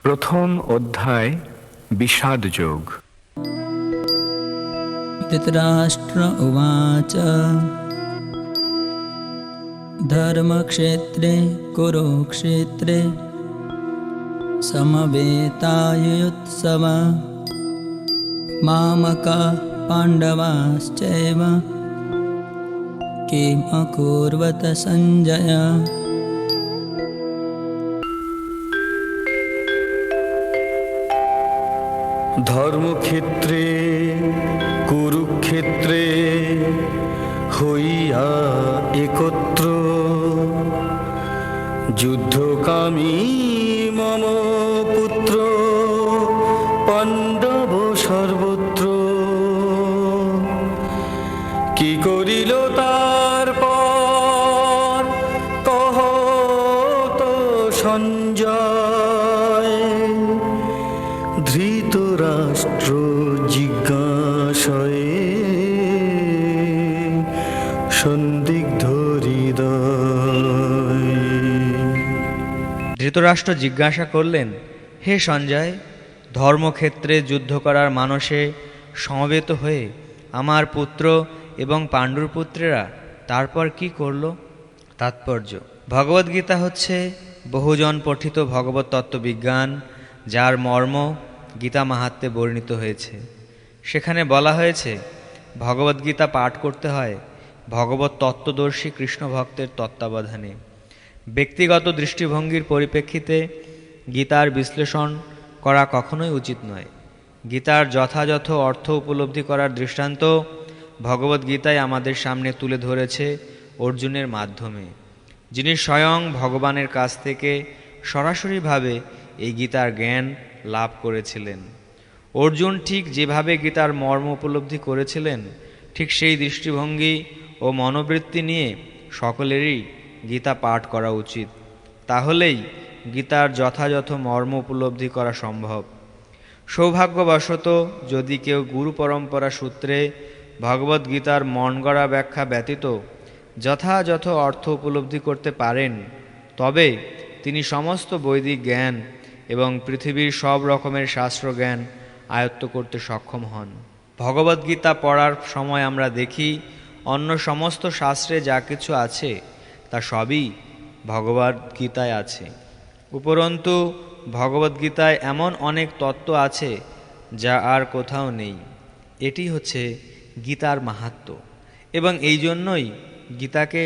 প্রথম অধ্যায় বিষাদ যোগ। ধৃতরাষ্ট্র উবাচ ধর্মক্ষেত্রে কুরুক্ষেত্রে সমবেতাयुत्सव মামকাঃ পাণ্ডবাশ্চৈব কিম অকুর্वत সঞ্জয়। ধর্মক্ষেত্রে কুরুক্ষেত্রে হইয়া একত্র যুদ্ধকামী মম পুত্র পাণ্ডব সর্বত্র। কি করিল তারপর কহত সঞ্জয়। ধৃতরাষ্ট্র জিজ্ঞাসয়ে সন্দিগ্ধ হৃদয়। ধৃতরাষ্ট্র জিজ্ঞাসা করলেন, হে সঞ্জয়, ধর্মক্ষেত্রে যুদ্ধ করার মানসে সমবেত হয়ে আমার পুত্র এবং পাণ্ডুর পুত্রেরা তারপর কি করল? তাৎপর্য: ভগবদ্গীতা হচ্ছে বহুজন পঠিত ভগবত তত্ত্ববিজ্ঞান, যার মর্ম গীতা মাহাত্ম্যে বর্ণিত হয়েছে। সেখানে বলা হয়েছে ভগবদ্গীতা পাঠ করতে হয় ভগবত তত্ত্বদর্শী কৃষ্ণ ভক্তের তত্ত্বাবধানে। ব্যক্তিগত দৃষ্টিভঙ্গির পরিপ্রেক্ষিতে গীতার বিশ্লেষণ করা কখনোই উচিত নয়। গীতার যথাযথ অর্থ উপলব্ধি করার দৃষ্টান্ত ভগবদ্গীতায় আমাদের সামনে তুলে ধরেছে অর্জুনের মাধ্যমে, যিনি স্বয়ং ভগবানের কাছ থেকে সরাসরিভাবে এই গীতার জ্ঞান লাভ করেছিলেন। অর্জুন ঠিক যেভাবে গীতার মর্ম উপলব্ধি করেছিলেন, ঠিক সেই দৃষ্টিভঙ্গি ও মনোবৃত্তি নিয়ে সকলেরই গীতা পাঠ করা উচিত। তাহলেই গীতার যথাযথ মর্ম উপলব্ধি করা সম্ভব। সৌভাগ্যবশত যদি কেউ গুরু পরম্পরা সূত্রে ভগবদ্গীতার মনগড়া ব্যাখ্যা ব্যতীত যথাযথ অর্থ উপলব্ধি করতে পারেন, তবে তিনি সমস্ত বৈদিক জ্ঞান এবং পৃথিবীর সব রকমের শাস্ত্রজ্ঞান আয়ত্ত করতে সক্ষম হন। ভগবদ্গীতা পড়ার সময় আমরা দেখি অন্য সমস্ত শাস্ত্রে যা কিছু আছে তা সবই ভগবদ্গীতায় আছে। উপরন্তু ভগবদ্গীতায় এমন অনেক তত্ত্ব আছে যা আর কোথাও নেই। এটি হচ্ছে গীতার মাহাত্ম্য, এবং এই জন্যই গীতাকে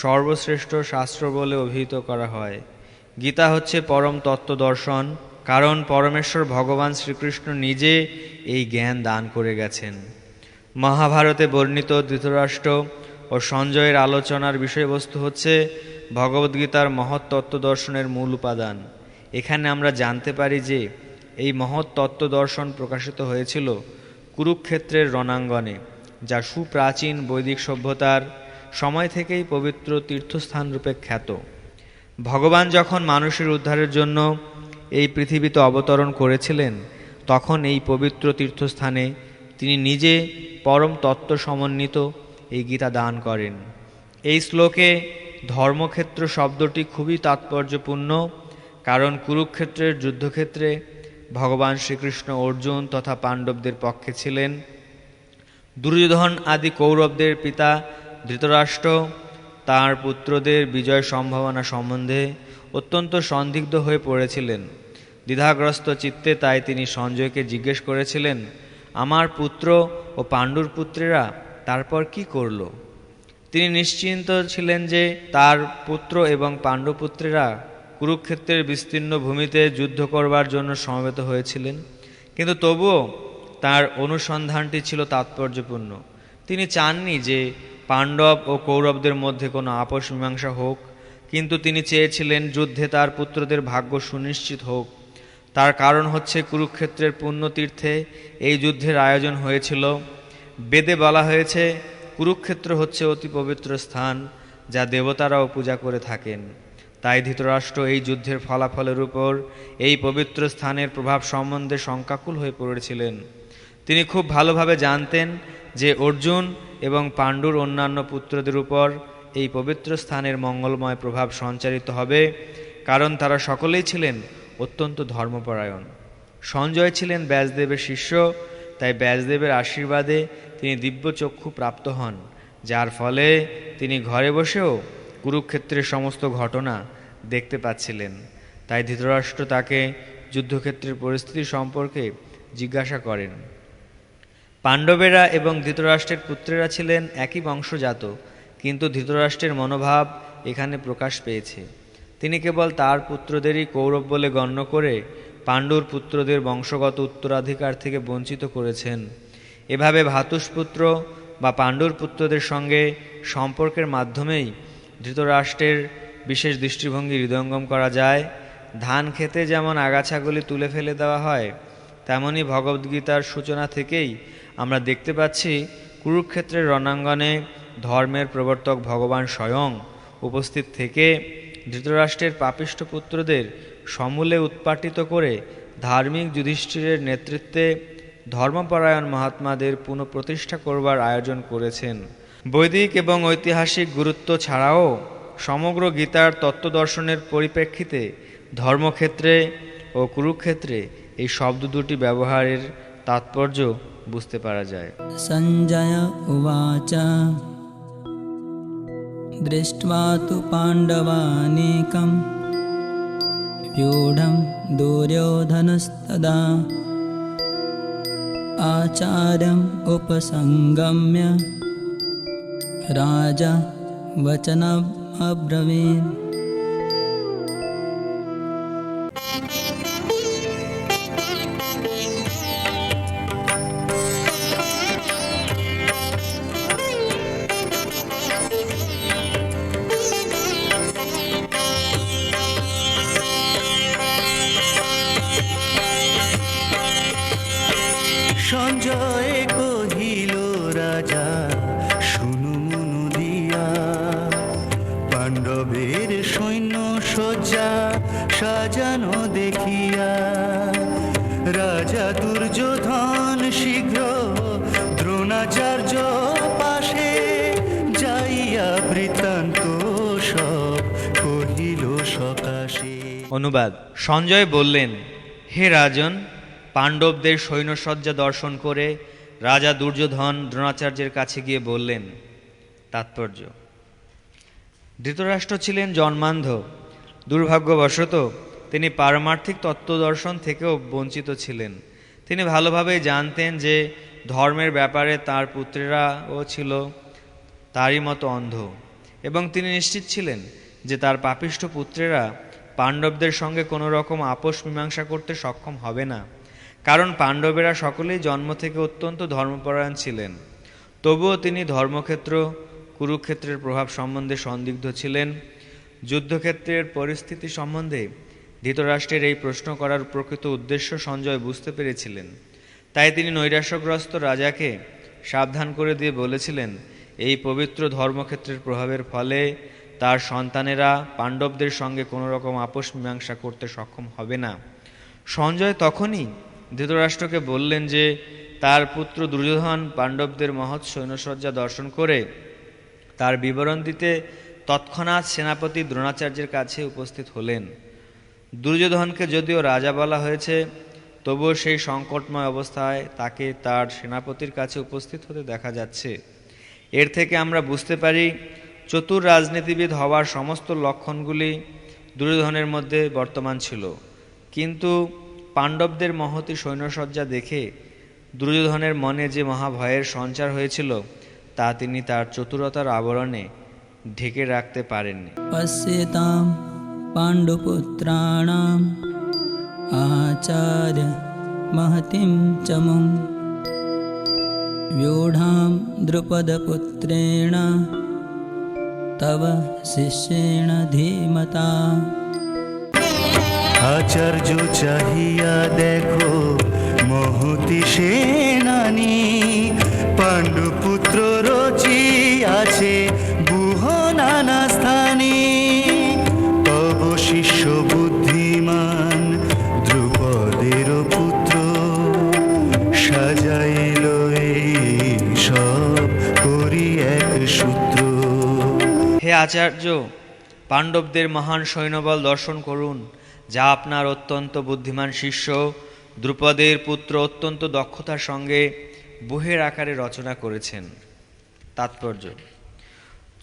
সর্বশ্রেষ্ঠ শাস্ত্র বলে অভিহিত করা হয়। গীতা হচ্ছে পরম তত্ত্ব দর্শন, কারণ পরমেশ্বর ভগবান শ্রীকৃষ্ণ নিজে এই জ্ঞান দান করে গেছেন। মহাভারতে বর্ণিত ধৃতরাষ্ট্র ও সঞ্জয়ের আলোচনার বিষয়বস্তু হচ্ছে ভগবদ্গীতার মহৎ তত্ত্ব দর্শনের মূল উপাদান। এখানে আমরা জানতে পারি যে এই মহৎ তত্ত্ব দর্শন প্রকাশিত হয়েছিল কুরুক্ষেত্রের রণাঙ্গনে, যা সুপ্রাচীন বৈদিক সভ্যতার সময় থেকেই পবিত্র তীর্থস্থানরূপে খ্যাত। ভগবান যখন মানুষের উদ্ধারের জন্য এই পৃথিবীতে অবতরণ করেছিলেন, তখন এই পবিত্র তীর্থস্থানে তিনি নিজে পরম তত্ত্ব সমন্বিত এই গীতা দান করেন। এই শ্লোকে ধর্মক্ষেত্র শব্দটি খুবই তাৎপর্যপূর্ণ, কারণ কুরুক্ষেত্রের যুদ্ধক্ষেত্রে ভগবান শ্রীকৃষ্ণ অর্জুন তথা পাণ্ডবদের পক্ষে ছিলেন। দুর্যোধন আদি কৌরবদের পিতা ধৃতরাষ্ট্র তাঁর পুত্রদের বিজয় সম্ভাবনা সম্বন্ধে অত্যন্ত সন্দিগ্ধ হয়ে পড়েছিলেন। দ্বিধাগ্রস্ত চিত্তে তাই তিনি সঞ্জয়কে জিজ্ঞেস করেছিলেন, আমার পুত্র ও পাণ্ডুর পুত্রেরা তারপর কি করল? তিনি নিশ্চিন্ত ছিলেন যে তার পুত্র এবং পাণ্ডুপুত্রেরা কুরুক্ষেত্রের বিস্তীর্ণ ভূমিতে যুদ্ধ করবার জন্য সমবেত হয়েছিলেন, কিন্তু তবুও তার অনুসন্ধানটি ছিল তাৎপর্যপূর্ণ। তিনি চাননি যে পাণ্ডব ও কৌরবদের মধ্যে কোনো আপোষ মীমাংসা হোক, কিন্তু তিনি চেয়েছিলেন যুদ্ধে তার পুত্রদের ভাগ্য সুনিশ্চিত হোক। তার কারণ হচ্ছে কুরুক্ষেত্রের পুণ্যতীর্থে এই যুদ্ধের আয়োজন হয়েছিল। বেদে বলা হয়েছে কুরুক্ষেত্র হচ্ছে অতি পবিত্র স্থান, যা দেবতারাও পূজা করে থাকেন। তাই ধৃতরাষ্ট্র এই যুদ্ধের ফলাফলের উপর এই পবিত্র স্থানের প্রভাব সম্বন্ধে শঙ্কাকুল হয়ে পড়েছিলেন। তিনি খুব ভালোভাবে জানতেন যে অর্জুন এবং পাণ্ডুর অন্যান্য পুত্রদের উপর এই পবিত্র স্থানের মঙ্গলময় প্রভাব সঞ্চারিত হবে, কারণ তারা সকলেই ছিলেন অত্যন্ত ধর্মপরায়ণ। সঞ্জয় ছিলেন ব্যাসদেবের শিষ্য, তাই ব্যাসদেবের আশীর্বাদে তিনি দিব্যচক্ষু প্রাপ্ত হন, যার ফলে তিনি ঘরে বসেও কুরুক্ষেত্রের সমস্ত ঘটনা দেখতে পাচ্ছিলেন। তাই ধৃতরাষ্ট্র তাকে যুদ্ধক্ষেত্রের পরিস্থিতি সম্পর্কে জিজ্ঞাসা করেন। পাণ্ডবেরা এবং ধৃতরাষ্ট্রের পুত্রেরা ছিলেন একই বংশজাত, কিন্তু ধৃতরাষ্ট্রের মনোভাব এখানে প্রকাশ পেয়েছে। তিনি কেবল তার পুত্রদেরই কৌরব বলে গণ্য করে পাণ্ডুর পুত্রদের বংশগত উত্তরাধিকার থেকে বঞ্চিত করেছেন। এভাবে ভ্রাতুষ্পুত্র বা পাণ্ডুর পুত্রদের সঙ্গে সম্পর্কের মাধ্যমেই ধৃতরাষ্ট্রের বিশেষ দৃষ্টিভঙ্গি হৃদয়ঙ্গম করা যায়। ধান খেতে যেমন আগাছাগুলি তুলে ফেলে দেওয়া হয়, তেমনি ভগবদ্গীতার সূচনা থেকেই আমরা দেখতে পাচ্ছি কুরুক্ষেত্রের রণাঙ্গনে ধর্মের প্রবর্তক ভগবান স্বয়ং উপস্থিত থেকে ধৃতরাষ্ট্রের পাপিষ্ঠ পুত্রদের সমূলে উৎপাটিত করে ধার্মিক যুধিষ্ঠিরের নেতৃত্বে ধর্মপরায়ণ মহাত্মাদের পুনঃপ্রতিষ্ঠা করবার আয়োজন করেছেন। বৈদিক এবং ঐতিহাসিক গুরুত্ব ছাড়াও সমগ্র গীতার তত্ত্বদর্শনের পরিপ্রেক্ষিতে ধর্মক্ষেত্রে ও কুরুক্ষেত্রে এই শব্দ দুটি ব্যবহারের তাৎপর্য বুঝতে পারা যায়। সঞ্জয় উবাচ দৃष्ट्वा तु पाण्डवानीकं व्यूढं दुर्योधनस्तदा आचार्यम् उपसंगम्य राजा वचनम् अब्रवीत्। সঞ্জয় কহিল রাজা শুনু মনু দিয়া, পাণ্ডবের সৈন্য সজ্জা সাজানো দেখিয়া, রাজা দুর্যোধন শীঘ্র দ্রোণাচার্য পাশে যাইয়া বৃত্তান্ত সব কহিল সকাশে। অনুবাদ: সঞ্জয় বললেন, হে রাজন, পাণ্ডবদের সৈন্যসজ্জা দর্শন করে রাজা দুর্যোধন দ্রোণাচার্যের কাছে গিয়ে বললেন। তাৎপর্য: ধৃতরাষ্ট্র ছিলেন জন্মান্ধ। দুর্ভাগ্যবশত তিনি পারমার্থিক তত্ত্বদর্শন থেকেও বঞ্চিত ছিলেন। তিনি ভালোভাবেই জানতেন যে ধর্মের ব্যাপারে তার পুত্রেরাও ছিল তারই মতো অন্ধ, এবং তিনি নিশ্চিত ছিলেন যে তার পাপিষ্ঠ পুত্রেরা পাণ্ডবদের সঙ্গে কোনো রকম আপোষ মীমাংসা করতে সক্ষম হবে না, কারণ পাণ্ডবেরা সকলেই জন্ম থেকে অত্যন্ত ধর্মপরায়ণ ছিলেন। তবুও তিনি ধর্মক্ষেত্র কুরুক্ষেত্রের প্রভাব সম্বন্ধে সন্দিগ্ধ ছিলেন। যুদ্ধক্ষেত্রের পরিস্থিতি সম্বন্ধে ধৃতরাষ্ট্রের এই প্রশ্ন করার প্রকৃত উদ্দেশ্য সঞ্জয় বুঝতে পেরেছিলেন। তাই তিনি নৈরাশ্যগ্রস্ত রাজাকে সাবধান করে দিয়ে বলেছিলেন, এই পবিত্র ধর্মক্ষেত্রের প্রভাবের ফলে তার সন্তানেরা পাণ্ডবদের সঙ্গে কোনো রকম আপোষ মীমাংসা করতে সক্ষম হবে না। সঞ্জয় তখনই ধৃতরাষ্ট্রকে বললেন যে তার পুত্র দুর্যোধন পাণ্ডবদের মহৎ সৈন্যসজ্জা দর্শন করে তার বিবরণ দিতে তৎক্ষণাৎ সেনাপতি দ্রোণাচার্যের কাছে উপস্থিত হলেন। দুর্যোধনকে যদিও রাজা বলা হয়েছে, তবুও সেই সংকটময় অবস্থায় তাকে তার সেনাপতির কাছে উপস্থিত হতে দেখা যাচ্ছে। এর থেকে আমরা বুঝতে পারি চতুর রাজনীতিবিদ হওয়ার সমস্ত লক্ষণগুলি দুর্যোধনের মধ্যে বর্তমান ছিল, কিন্তু পাণ্ডবদের মহতী সৈন্যসজ্জা দেখে দুর্যোধনের মনে যে মহাভয়ের সঞ্চার হয়েছিল তা তিনি তার চতুরতার আবরণে ঢেকে রাখতে পারেননি। पश्यतां पाण्डुपुत्राणाम् आचार्य महतीं च मुं व्यूढां द्रुपदपुत्रेण तव शिष्येण धीमता। আচার্য চাহিয়া দেখো মহতি সেনানি, পাণ্ডুপুত্র রচি আছে বুহ নানা স্থানে, তব শিষ্য বুদ্ধিমান দ্রুপদের পুত্র সাজাইল এই সব করি এক সূত্র। হে আচার্য, পাণ্ডবদের মহান সৈন্যবল দর্শন করুন। যা আপনার অত্যন্ত বুদ্ধিমান শিষ্য দ্রুপদের পুত্র অত্যন্ত দক্ষতার সঙ্গে বুহের আকারে রচনা করেছেন। তাৎপর্য: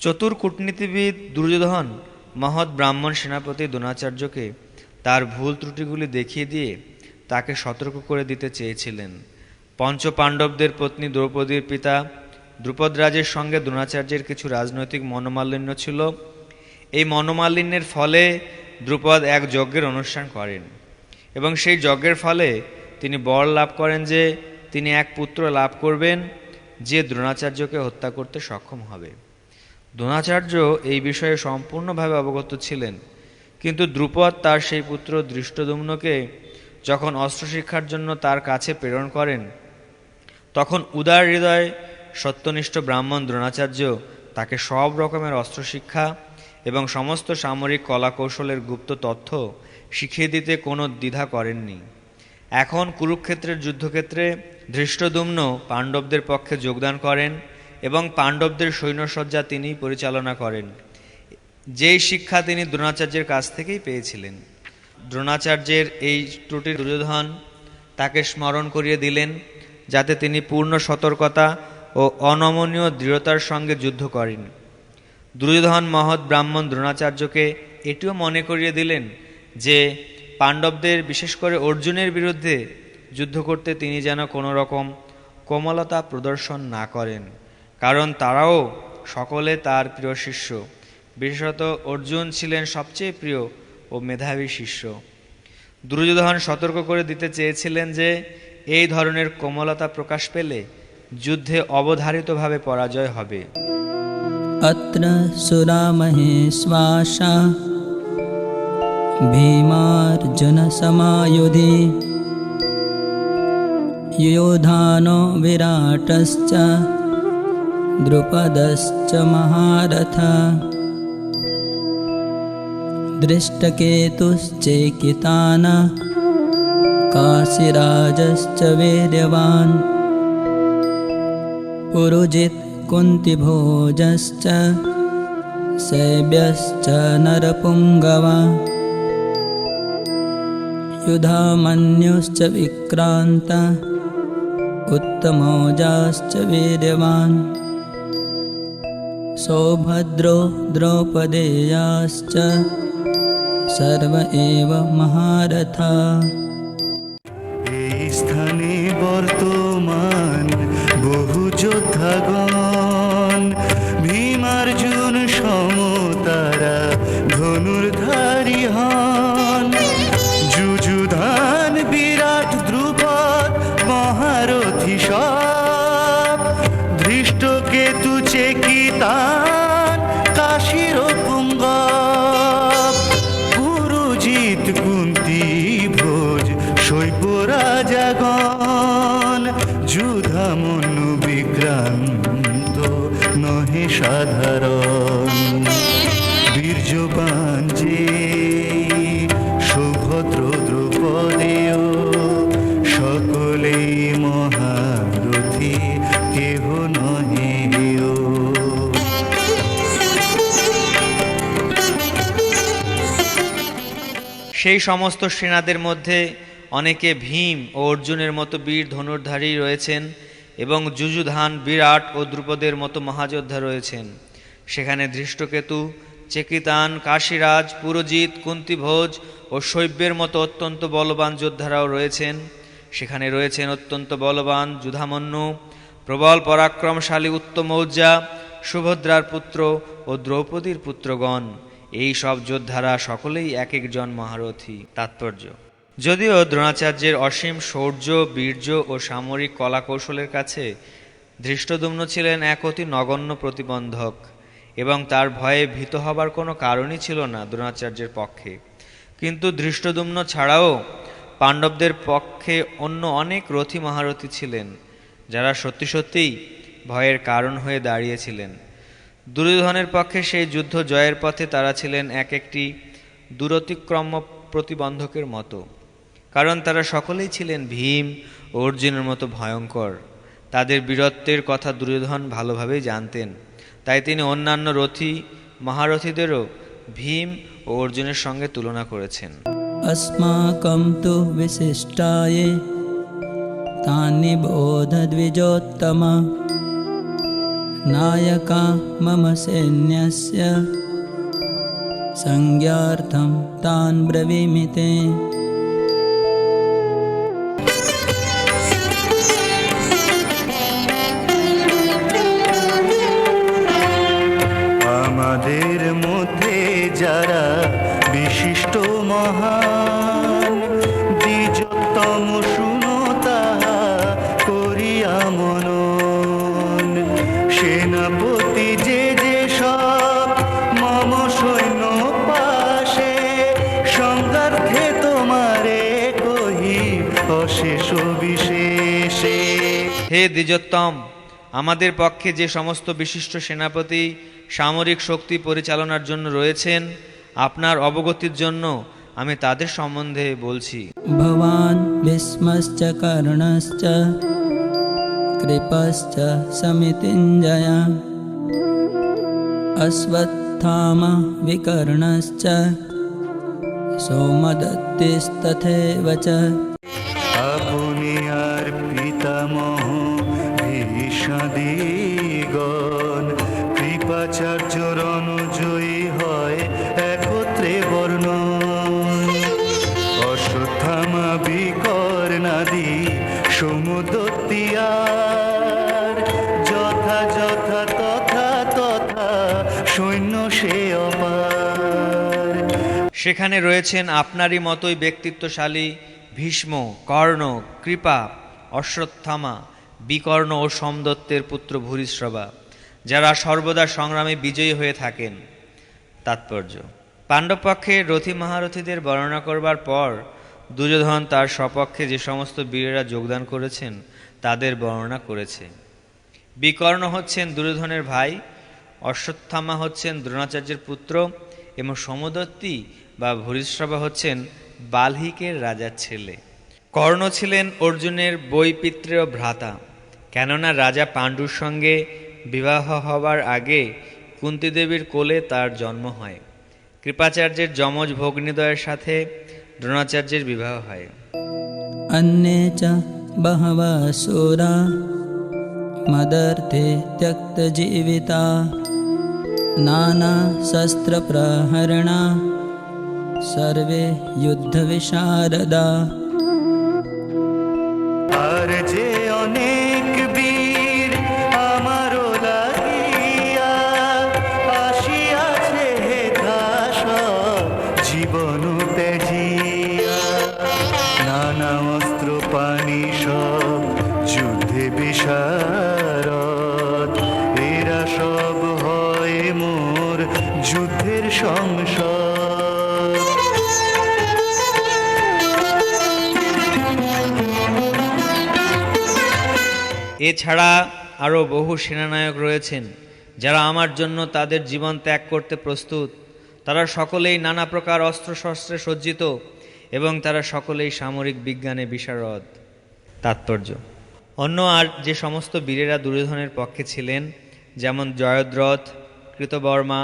চতুর কূটনীতিবিদ দুর্যোধন মহৎ ব্রাহ্মণ সেনাপতি দ্রোণাচার্যকে তার ভুল ত্রুটিগুলি দেখিয়ে দিয়ে তাকে সতর্ক করে দিতে চেয়েছিলেন। পঞ্চপাণ্ডবদের পত্নী দ্রৌপদীর পিতা দ্রুপদরাজের সঙ্গে দ্রোণাচার্যের কিছু রাজনৈতিক মনোমালিন্য ছিল। এই মনোমালিন্যের ফলে দ্রুপদ এক যজ্ঞের অনুষ্ঠান করেন এবং সেই যজ্ঞের ফলে তিনি বর লাভ করেন যে তিনি এক পুত্র লাভ করবেন যে দ্রোণাচার্যকে হত্যা করতে সক্ষম হবে। দ্রোণাচার্য এই বিষয়ে সম্পূর্ণভাবে অবগত ছিলেন, কিন্তু দ্রুপদ তার সেই পুত্র ধৃষ্টদ্যুম্নকে যখন অস্ত্রশিক্ষার জন্য তার কাছে প্রেরণ করেন, তখন উদার হৃদয় সত্যনিষ্ঠ ব্রাহ্মণ দ্রোণাচার্য তাকে সব রকমের অস্ত্রশিক্ষা এবং সমস্ত সামরিক কলাকৌশলের গুপ্ত তথ্য শিখিয়ে দিতে কোনো দ্বিধা করেননি। এখন কুরুক্ষেত্রের যুদ্ধক্ষেত্রে ধৃষ্টদ্যুম্ন পাণ্ডবদের পক্ষে যোগদান করেন এবং পাণ্ডবদের সৈন্যসজ্জা তিনিই পরিচালনা করেন। যেই শিক্ষা তিনি দ্রোণাচার্যের কাছ থেকেই পেয়েছিলেন। দ্রোণাচার্যের এই ত্রুটির দুর্যোধন তাকে স্মরণ করিয়ে দিলেন, যাতে তিনি পূর্ণ সতর্কতা ও অনমনীয় দৃঢ়তার সঙ্গে যুদ্ধ করেন। দুর্যোধন মহৎ ব্রাহ্মণ দ্রোণাচার্যকে এটিও মনে করিয়ে দিলেন যে পাণ্ডবদের, বিশেষ করে অর্জুনের বিরুদ্ধে যুদ্ধ করতে তিনি যেন কোনো রকম কোমলতা প্রদর্শন না করেন, কারণ তারাও সকলে তার প্রিয় শিষ্য। বিশেষত অর্জুন ছিলেন সবচেয়ে প্রিয় ও মেধাবী শিষ্য। দুর্যোধন সতর্ক করে দিতে চেয়েছিলেন যে এই ধরনের কোমলতা প্রকাশ পেলে যুদ্ধে অবধারিতভাবে পরাজয় হবে। अत्र सुरामहेश्वासा भीमार्जुनसमायुधि युयोधानो विराटश्च द्रुपदश्च महारथः दृष्टकेतुश्चेकितानः काशीराजश्च वीर्यवान् पुरुजित् कुन्तिभोजश्च शैब्यश्च नरपुङ्गवा युधामन्युश्च विक्रान्त उत्तमौजाश्च वीर्यवान् सौभद्रो द्रौपदेयाश्च सर्व एव महारथा। এই স্থানে বর্তমান বহু যোদ্ধাগণ, ভীমার্জুন সমতারা ধনুর্ধারী হন। যুযুধান বিরাট দ্রুপদ মহারথী সব, ধৃষ্টকেতু চেকিতান কাশীর পুঙ্গব, পুরুজিত কুন্তি ভোজ শৈব্য রাজাগণ, যুধামনু বিক্রান্ত নহে সাধারণ। বীর্যবান যে সুভদ্র দ্রৌপদেয়, সকলেই মহারথী কেহ নহে হেয়। সেই সমস্ত সেনাদের মধ্যে অনেকে ভীম ও অর্জুনের মতো বীর ধনুর্ধারী রয়েছেন এবং যুযুধান, বিরাট ও দ্রুপদের মতো মহাযোদ্ধা রয়েছেন। সেখানে ধৃষ্টকেতু, চেকিতান, কাশীরাজ, পুরোজিত, কুন্তিভোজ ও শৈব্যের মতো অত্যন্ত বলবান যোদ্ধারাও রয়েছেন। সেখানে রয়েছেন অত্যন্ত বলবান যুধামন্যু, প্রবল পরাক্রমশালী উত্তমৌজা, সুভদ্রার পুত্র ও দ্রৌপদীর পুত্রগণ। এই সব যোদ্ধারা সকলেই এক একজন মহারথী। তাৎপর্য: যদিও দ্রোণাচার্যের অসীম শৌর্য, বীর্য ও সামরিক কলাকৌশলের কাছে ধৃষ্টদ্যুম্ন ছিলেন এক অতি নগণ্য প্রতিবন্ধক এবং তার ভয়ে ভীত হবার কোনো কারণই ছিল না দ্রোণাচার্যের পক্ষে, কিন্তু ধৃষ্টদ্যুম্ন ছাড়াও পাণ্ডবদের পক্ষে অন্য অনেক রথী মহারথী ছিলেন, যারা সত্যি সত্যিই ভয়ের কারণ হয়ে দাঁড়িয়েছিলেন। দুর্যোধনের পক্ষে সেই যুদ্ধ জয়ের পথে তারা ছিলেন এক একটি দূরতিক্রম প্রতিবন্ধকের মতো, কারণ তারা সকলেই ছিলেন ভীম ও অর্জুনের মতো ভয়ঙ্কর। তাদের বীরত্বের কথা দুর্যোধন ভালোভাবেই জানতেন, তাই তিনি অন্যান্য রথী মহারথীদেরও ভীম ও অর্জুনের সঙ্গে তুলনা করেছেন। अस्माकं तु विशिष्टाये तानि बोधद्विजोत्तम नायका मम सैन्यस्य संज्ञार्थं तान् ब्रवीमि ते। আমাদের মধ্যে যারা বিশিষ্ট মহান দ্বিজোত্তম শুনো তাহা করিয়া মনন। সেনাপতি যে যে সব মম সৈন্য পাশে সংগার্থে তোমারে কহি অশেষ বিশেষে। হে দ্বিজোত্তম, আমাদের পক্ষে যে সমস্ত বিশিষ্ট সেনাপতি সামরিক শক্তি পরিচালনার জন্য রয়েছেন, আপনার অবগতির জন্য আমি তাদের সম্বন্ধে বলছি। भवान् भीष्मश्च कर्णश्च कृपश्च समितिञ्जय अश्वत्थामा विकर्णश्च सोमदत्तिस्तथैव च। আপনি আর পিতামহ ভীষ্মাদিগণ কৃপাচার্য রণজয়ী হয় একত্রে বর্ণন। অশ্বত্থামা বিকর্ণাদি সমুদত্তিয়ার যথা যথা তথা তথা সৈন্য সে অপার। সেখানে রয়েছেন আপনারই মতোই ব্যক্তিত্বশালী ভীষ্ম, কর্ণ, কৃপা, অশ্বত্থামা, বিকর্ণ ও সোমদত্তের পুত্র ভূরিশ্রবা, যারা সর্বদা সংগ্রামে বিজয়ী হয়ে থাকেন। তাৎপর্য: পাণ্ডবপক্ষে রথী মহারথীদের বর্ণনা করবার পর দুর্যোধন তার স্বপক্ষে যে সমস্ত বীরেরা যোগদান করেছেন তাদের বর্ণনা করেছে। বিকর্ণ হচ্ছেন দুর্যোধনের ভাই, অশ্বত্থামা হচ্ছেন দ্রোণাচার্যের পুত্র এবং সমদত্তি বা ভূরিশ্রবা হচ্ছেন বাল্মীকের রাজার ছেলে। কর্ণ ছিলেন অর্জুনের বৈপিত্রেয় ভ্রাতা, কেননা রাজা পাণ্ডুর সঙ্গে বিবাহ হবার আগে কুন্তিদেবীর কোলে তার জন্ম হয়। কৃপাচার্যের যমজ ভগ্নীদ্বয়ের সাথে দ্রোণাচার্যের বিবাহ হয়। अन्ये च बहवः शूरा मदर्थे त्यक्तजीविता नानाशस्त्रप्रहरणा सर्वे युद्धविशारदा। আর যে অনেক বীর আমারও লাগিয়া আসিয়াছে হেথা সব জীবন ত্যাজিয়া। নানা অস্ত্র পানি সব যুদ্ধে বিশারদ, এরা সব হয় মোর যুদ্ধের সংসদ। এছাড়া আরও বহু সেনানায়ক রয়েছেন যারা আমার জন্য তাদের জীবন ত্যাগ করতে প্রস্তুত। তারা সকলেই নানা প্রকার অস্ত্রশস্ত্রে সজ্জিত এবং তারা সকলেই সামরিক বিজ্ঞানে বিশারদ। তাৎপর্য: অন্য আর যে সমস্ত বীরেরা দুর্যোধনের পক্ষে ছিলেন, যেমন জয়দ্রথ, কৃতবর্মা,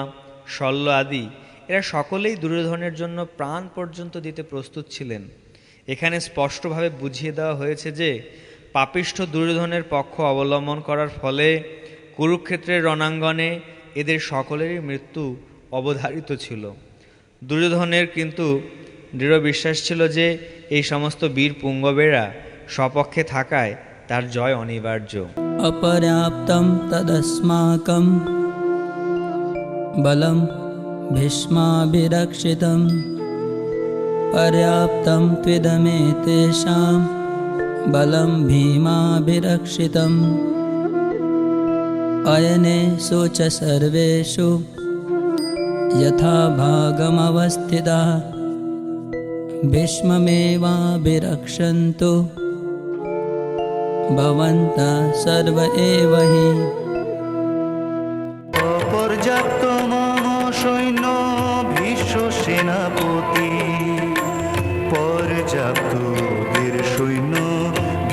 শল্য আদি, এরা সকলেই দুর্যোধনের জন্য প্রাণ পর্যন্ত দিতে প্রস্তুত ছিলেন। এখানে স্পষ্টভাবে বুঝিয়ে দেওয়া হয়েছে যে পাপিষ্ঠ দুর্যোধনের পক্ষ অবলম্বন করার ফলে কুরুক্ষেত্রের রণাঙ্গনে এদের সকলেরই মৃত্যু অবধারিত ছিল। দুর্যোধনের কিন্তু দৃঢ় বিশ্বাস ছিল যে এই সমস্ত বীর পুঙ্গবেরা স্বপক্ষে থাকায় তার জয় অনিবার্য। अपर्याप्तं तदस्माकं बलं भीष्माभिरक्षितं पर्याप्तं त्विदमेतेषां बलं भीमाभिरक्षितम् अयनेषु च सर्वेषु यथा भागमवस्थिताः भीष्ममेवाभिरक्षन्तु भवन्तः सर्व एव हि। অপর্যাপ্ত মম সৈন্য ভীষ্ম সেনাপতি, পর্যাপ্ত বীর সৈন্য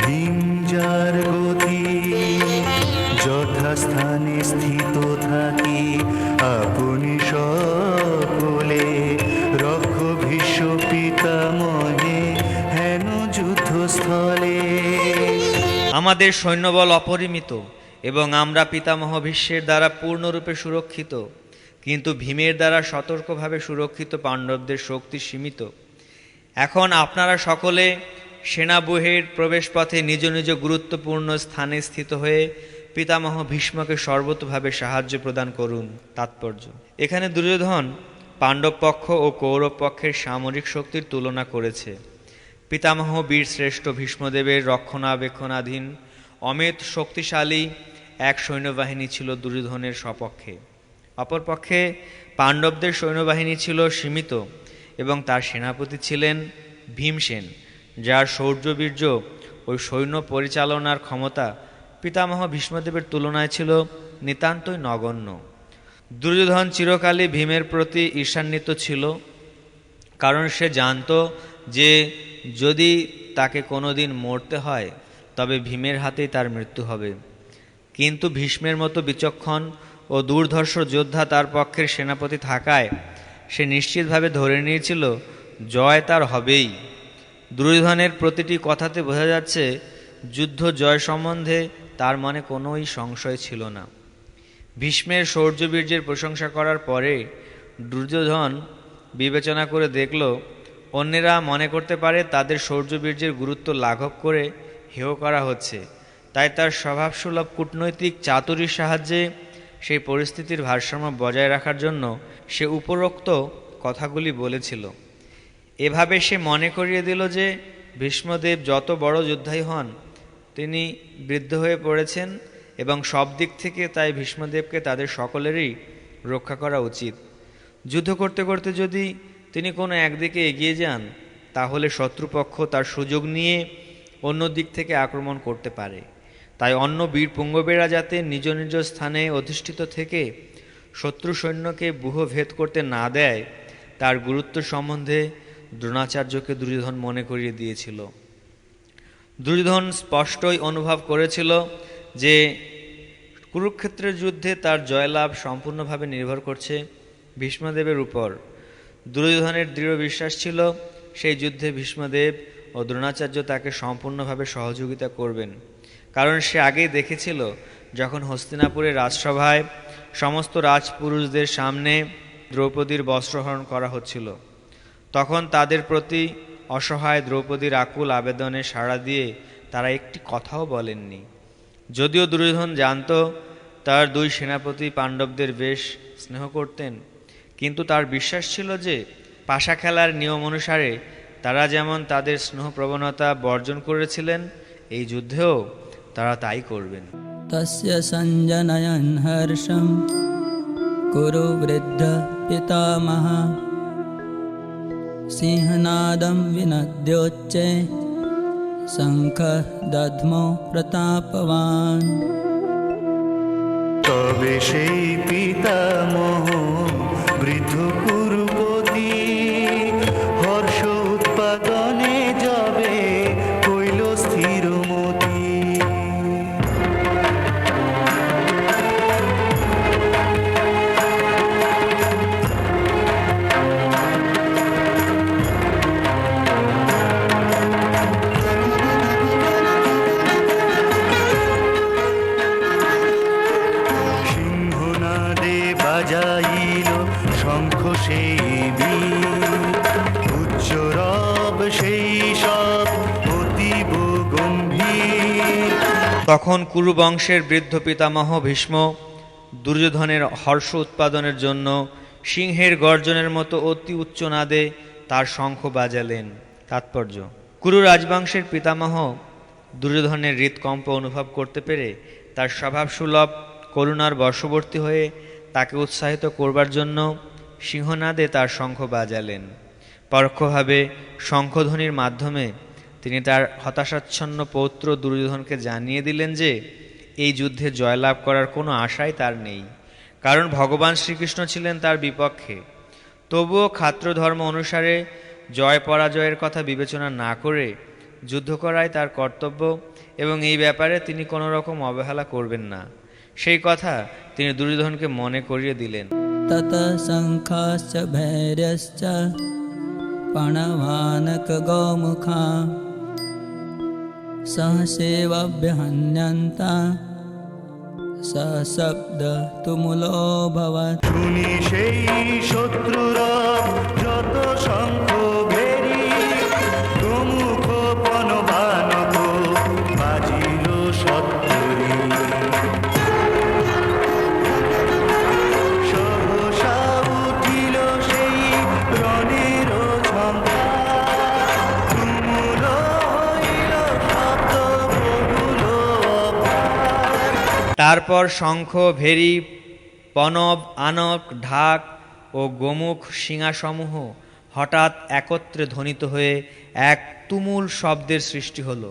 ভীম যার গতি। যথাস্থানে স্থিত থাকি আপনি সকলে, রক্ষ ভীষ্ম পিতামহ আমাদের সৈন্যবল অপরিমিত এবং আমরা পিতামহ ভীষ্মের দ্বারা পূর্ণরূপে সুরক্ষিত, কিন্তু ভীমের দ্বারা সতর্কভাবে সুরক্ষিত পাণ্ডবদের শক্তি সীমিত। এখন আপনারা সকলে সেনাব্যূহের প্রবেশপথে নিজ নিজ গুরুত্বপূর্ণ স্থানে স্থিত হয়ে পিতামহ ভীষ্মকে সর্বতোভাবে সাহায্য প্রদান করুন। তাৎপর্য: এখানে দুর্যোধন পাণ্ডব পক্ষ ও কৌরব পক্ষের সামরিক শক্তির তুলনা করেছে। পিতামহ বীরশ্রেষ্ঠ ভীষ্মদেবের রক্ষণাবেক্ষণাধীন অমিত শক্তিশালী এক সৈন্যবাহিনী ছিল দুর্যোধনের সপক্ষে। অপরপক্ষে পাণ্ডবদের সৈন্যবাহিনী ছিল সীমিত এবং তার সেনাপতি ছিলেন ভীমসেন, যার শৌর্যবীর্য ওই সৈন্য পরিচালনার ক্ষমতা পিতামহ ভীষ্মদেবের তুলনায় ছিল নিতান্তই নগণ্য। দুর্যোধন চিরকালই ভীমের প্রতি ঈর্ষান্বিত ছিল, কারণ সে জানত যে যদি তাকে কোনোদিন মরতে হয় তবে ভীমের হাতেই তার মৃত্যু হবে। কিন্তু ভীষ্মের মতো বিচক্ষণ ও দুর্ধর্ষ যোদ্ধা তার পক্ষের সেনাপতি থাকায় সে নিশ্চিতভাবে ধরে নিয়েছিল জয় তার হবেই। দুর্যোধনের প্রতিটি কথাতে বোঝা যাচ্ছে যুদ্ধ জয় সম্বন্ধে তার মনে কোনোই সংশয় ছিল না। ভীষ্মের শৌর্যবীর্যের প্রশংসা করার পরে দুর্যোধন বিবেচনা করে দেখল অন্যেরা মনে করতে পারে তাদের শৌর্যবীর্যের গুরুত্ব লাঘব করে হেয় করা হচ্ছে, তাই তার স্বভাবসুলভ কূটনৈতিক চাতুরীর সাহায্যে সেই পরিস্থিতির ভারসাম্য বজায় রাখার জন্য সে উপরোক্ত কথাগুলি বলেছিল। এভাবে সে মনে করিয়ে দিল যে ভীষ্মদেব যত বড় যোদ্ধাই হন তিনি বৃদ্ধ হয়ে পড়েছেন এবং সব দিক থেকে তাই ভীষ্মদেবকে তাদের সকলেরই রক্ষা করা উচিত। যুদ্ধ করতে করতে যদি তিনি কোনো একদিকে এগিয়ে যান তাহলে শত্রুপক্ষ তার সুযোগ নিয়ে অন্য দিক থেকে আক্রমণ করতে পারে। তাই অন্য বীর পুঙ্গবেরা যাতে নিজ নিজ স্থানে অধিষ্ঠিত থেকে শত্রু সৈন্যকে ব্যূহ ভেদ করতে না দেয় তার গুরুত্ব সম্বন্ধে দ্রোণাচার্যকে দুর্যোধন মনে করিয়ে দিয়েছিল। দুর্যোধন স্পষ্টই অনুভব করেছিল যে কুরুক্ষেত্রের যুদ্ধে তার জয়লাভ সম্পূর্ণভাবে নির্ভর করছে ভীষ্মদেবের উপর। দুর্যোধনের দৃঢ় বিশ্বাস ছিল সেই যুদ্ধে ভীষ্মদেব ও দ্রোণাচার্য তাকে সম্পূর্ণভাবে সহযোগিতা করবেন, কারণ সে আগেই দেখেছিল যখন হস্তিনাপুরের রাজসভায় সমস্ত রাজপুরুষদের সামনে দ্রৌপদীর বস্ত্রহরণ করা হচ্ছিল, তখন তাদের প্রতি অসহায় দ্রৌপদীর আকুল আবেদনে সাড়া দিয়ে তারা একটি কথাও বলেননি। যদিও দুর্যোধন জানত তার দুই সেনাপতি পাণ্ডবদের বেশ স্নেহ করতেন, কিন্তু তার বিশ্বাস ছিল যে পাশা খেলার নিয়ম অনুসারে তারা যেমন তাদের স্নেহ প্রবণতা বর্জন করেছিলেন এই যুদ্ধেও তারা তাই করবেন। তস্য সঞ্জনয়ন হর্ষম কুরু বৃদ্ধ পিতামহ সিংহনাদম বিনদ্যোচ্চে শঙ্খ দধ্মো প্রতাপবান। তবে সেই পিতামহ বৃদ্ধ কুরুপতি হর্ষ উৎপাদনে যাবে কইল স্থিরমতি। সিংহনাদে বাজাইল শঙ্খ সেই উচ্চ রব সেই সব অতীব গম্ভীর। তখন কুরু বংশের বৃদ্ধ পিতামহ ভীষ্ম দুর্যোধনের হর্ষ উৎপাদনের জন্য সিংহের গর্জনের মতো অতি উচ্চ নাদে তার শঙ্খ বাজালেন। তাৎপর্য: কুরু রাজবংশের পিতামহ দুর্যোধনের হৃৎকম্প অনুভব করতে পেরে তার স্বভাবসুলভ করুণার বশবর্তী হয়ে তাকে উৎসাহিত করবার জন্য সিংহনাদে তার শঙ্খ বাজালেন। পরোক্ষভাবে শঙ্খধ্বনির মাধ্যমে তিনি তার হতাশাচ্ছন্ন পৌত্র দুর্যোধনকে জানিয়ে দিলেন যে এই যুদ্ধে জয়লাভ করার কোনো আশাই তার নেই, কারণ ভগবান শ্রীকৃষ্ণ ছিলেন তার বিপক্ষে। তবুও ক্ষাত্র ধর্ম অনুসারে জয় পরাজয়ের কথা বিবেচনা না করে যুদ্ধ করাই তার কর্তব্য এবং এই ব্যাপারে তিনি কোনো রকম অবহেলা করবেন না, সেই কথা তিনি দুর্যোধনকে মনে করিয়ে দিলেন। তত শঙ্খাশ্চ ভৈর্যশ্চ পণবানক গৌমুখা सहसेवाभ्यहन्यन्ता सशब्द तुमुलोऽभवत् শুনি সেই শত্রুর যত শঙ্খ ভেরি গোমুখ পনবানক বাজিল সত্তরি সহসা উঠিল সেই রণের ঝঙ্কার তুমুল হইল শব্দ বহুল অপার। তারপর শঙ্খ ভেরি পনব আনক ঢাক ও গোমুখ শিঙাসমূহ হঠাৎ একত্রে ধ্বনিত হয়ে এক তুমুল শব্দের সৃষ্টি হলো।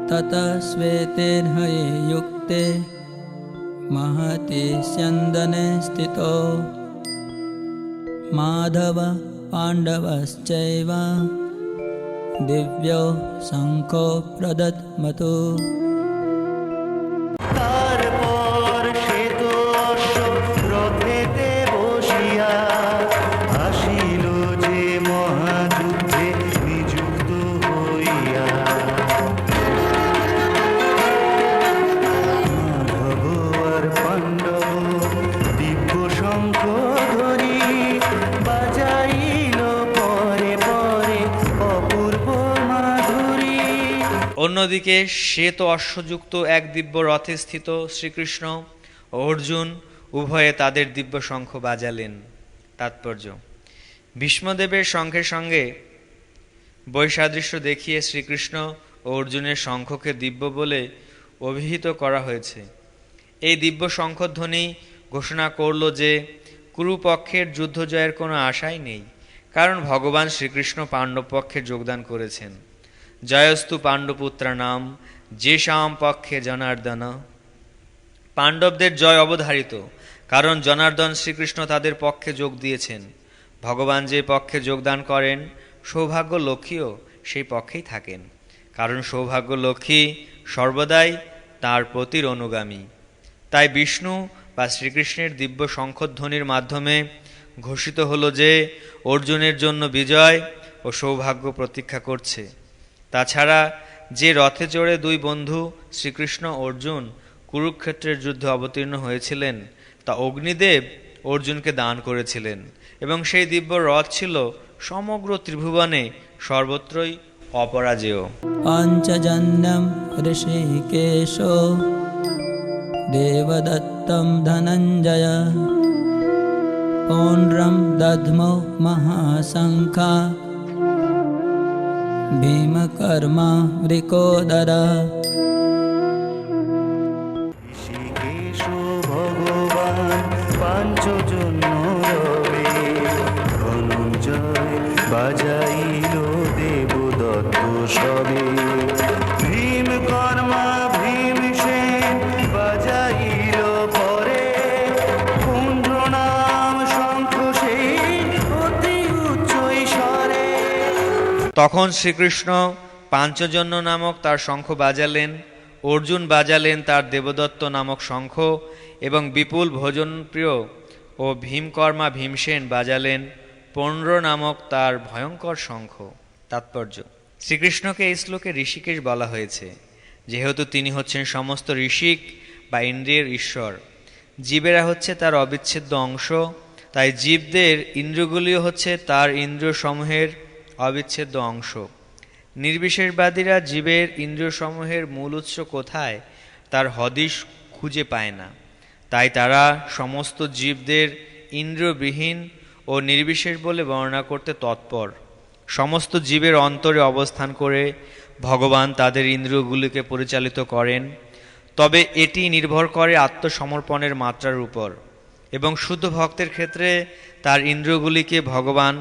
ततः श्वेतेर्हये युक्ते महति स्यन्दने स्थितो माधव पाण्डवश्चैव दिव्यो शङ्खो प्रदत्मतु তারপর সে তো অশ্ব রথেতে বসিয়া আসিল যে মহাযুদ্ধে নিযুক্ত হইয়া মাধব আর পাণ্ডব দিব্য শঙ্খ ধরি বাজাইল পরে পরে অপূর্ব মাধুরী। অন্যদিকে শ্বেত অশ্বযুক্ত এক দিব্য রথে স্থিত শ্রীকৃষ্ণ ও অর্জুন উভয়ে তাদের দিব্য শঙ্খ বাজালেন। তাৎপর্য: ভীষ্মদেবের শঙ্খের সঙ্গে বৈসাদৃশ্য দেখিয়ে শ্রীকৃষ্ণ ও অর্জুনের শঙ্খকে দিব্য বলে অভিহিত করা হয়েছে। এই দিব্য শঙ্খধ্বনি ঘোষণা করল যে কুরুপক্ষের যুদ্ধ জয়ের কোনো আশাই নেই, কারণ ভগবান শ্রীকৃষ্ণ পাণ্ডব পক্ষে যোগদান করেছেন। জয়স্তু পাণ্ডুপুত্রানাম যেষাম পক্ষে জনার্দন। পাণ্ডবদের জয় অবধারিত, কারণ জনার্দন শ্রীকৃষ্ণ তাদের পক্ষে যোগ দিয়েছেন। ভগবান যে পক্ষে যোগদান করেন সৌভাগ্য লক্ষ্মীও সেই পক্ষেই থাকেন, কারণ সৌভাগ্য লক্ষ্মী সর্বদাই তাঁর পতির অনুগামী। তাই বিষ্ণু বা শ্রীকৃষ্ণের দিব্য শঙ্খধ্বনির মাধ্যমে ঘোষিত হলো যে অর্জুনের জন্য বিজয় ও সৌভাগ্য প্রতীক্ষা করছে। তাছাড়া যে রথে চড়ে দুই বন্ধু শ্রীকৃষ্ণ অর্জুন কুরুক্ষেত্রের যুদ্ধে অবতীর্ণ হয়েছিলেন তা অগ্নিদেব অর্জুনকে দান করেছিলেন, এবং সেই দিব্য রথ ছিল সমগ্র ত্রিভুবনে সর্বত্রই অপরাজেয়। पाञ्चजन्यं ऋषिकेशो देवदत्तं धनञ्जय पौण्ड्रं दध्मो महाशङ्खा भीमकर्मा वृकोदरा ঋষিকেশ ভগবান পাঞ্চজন্য রবে ধনঞ্জয় বাজাইল দেবদত্ত সবে ভীম কর্মা ভীমসেন বাজাইল পরে কুণ্ড নাম শঙ্খ সেই অতি উচ্চ স্বরে। তখন শ্রীকৃষ্ণ পাঞ্চজন্য নামক তার শঙ্খ বাজালেন, অর্জুন বাজালেন তার দেবদত্ত নামক শঙ্খ, এবং বিপুল ভোজনপ্রিয় ও ভীমকর্মা ভীমসেন বাজালেন পৌণ্ড্র নামক তার ভয়ঙ্কর শঙ্খ। তাৎপর্য: শ্রীকৃষ্ণকে এই শ্লোকে ঋষিকেশ বলা হয়েছে, যেহেতু তিনি হচ্ছেন সমস্ত ঋষিক বা ইন্দ্রিয়ের ঈশ্বর। জীবেরা হচ্ছে তার অবিচ্ছেদ্য অংশ, তাই জীবদের ইন্দ্রিয়গুলিও হচ্ছে তার ইন্দ্রিয়সমূহের অবিচ্ছেদ্য অংশ। নির্বিশেষবাদীরা জীবের ইন্দ্রিয়সমূহের মূল উৎস কোথায় তার হদিশ খুঁজে পায় না, তাই তারা সমস্ত জীবদের ইন্দ্রিয়বিহীন ও নির্বিশেষ বলে বর্ণনা করতে তৎপর। সমস্ত জীবের অন্তরে অবস্থান করে ভগবান তাদের ইন্দ্রিয়গুলিকে পরিচালিত করেন, তবে এটি নির্ভর করে আত্মসমর্পণের মাত্রার উপর, এবং শুদ্ধ ভক্তের ক্ষেত্রে তার ইন্দ্রিয়গুলিকে ভগবান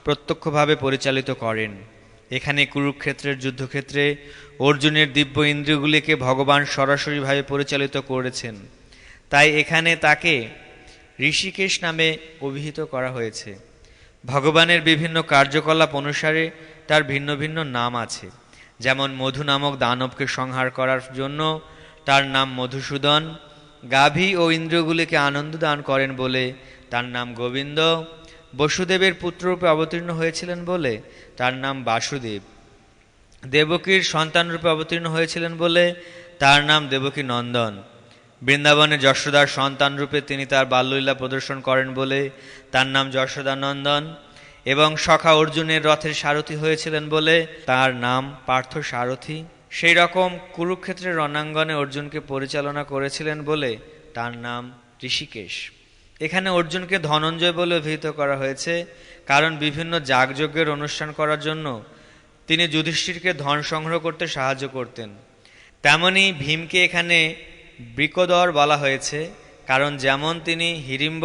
প্রত্যক্ষভাবে পরিচালিত করেন। এখানে কুরুক্ষেত্রের যুদ্ধক্ষেত্রে অর্জুনের দিব্য ইন্দ্রিয়গুলিকে ভগবান সরাসরিভাবে পরিচালিত করেছেন, তাই এখানে তাকে ঋষিকেশ নামে অভিহিত করা হয়েছে। ভগবানের বিভিন্ন কার্যকলাপ অনুসারে তার ভিন্ন ভিন্ন নাম আছে, যেমন মধু নামক দানবকে সংহার করার জন্য তার নাম মধুসূদন, গাভী ও ইন্দ্রিয়গুলিকে আনন্দ দান করেন বলে তার নাম গোবিন্দ, বসুদেবের পুত্ররূপে অবতীর্ণ হয়েছিলেন বলে তার নাম বাসুদেব, দেবকীর সন্তানরূপে অবতীর্ণ হয়েছিলেন বলে তার নাম দেবকী নন্দন। বৃন্দাবনে যশোদার সন্তানরূপে তিনি তার বাল্যলীলা প্রদর্শন করেন বলে তার নাম যশোদানন্দন, এবং সখা অর্জুনের রথের সারথি হয়েছিলেন বলে তার নাম পার্থ সারথি। সেই রকম কুরুক্ষেত্রের রণাঙ্গনে অর্জুনকে পরিচালনা করেছিলেন বলে তার নাম ঋষিকেশ। এখানে অর্জুনকে ধনঞ্জয় বলে অভিহিত করা হয়েছে, কারণ বিভিন্ন যাগযজ্ঞের অনুষ্ঠান করার জন্য তিনি যুধিষ্ঠিরকে ধন সংগ্রহ করতে সাহায্য করতেন। তেমনি ভীমকে এখানে বৃকোদর বলা হয়েছে, কারণ যেমন তিনি হিড়িম্ব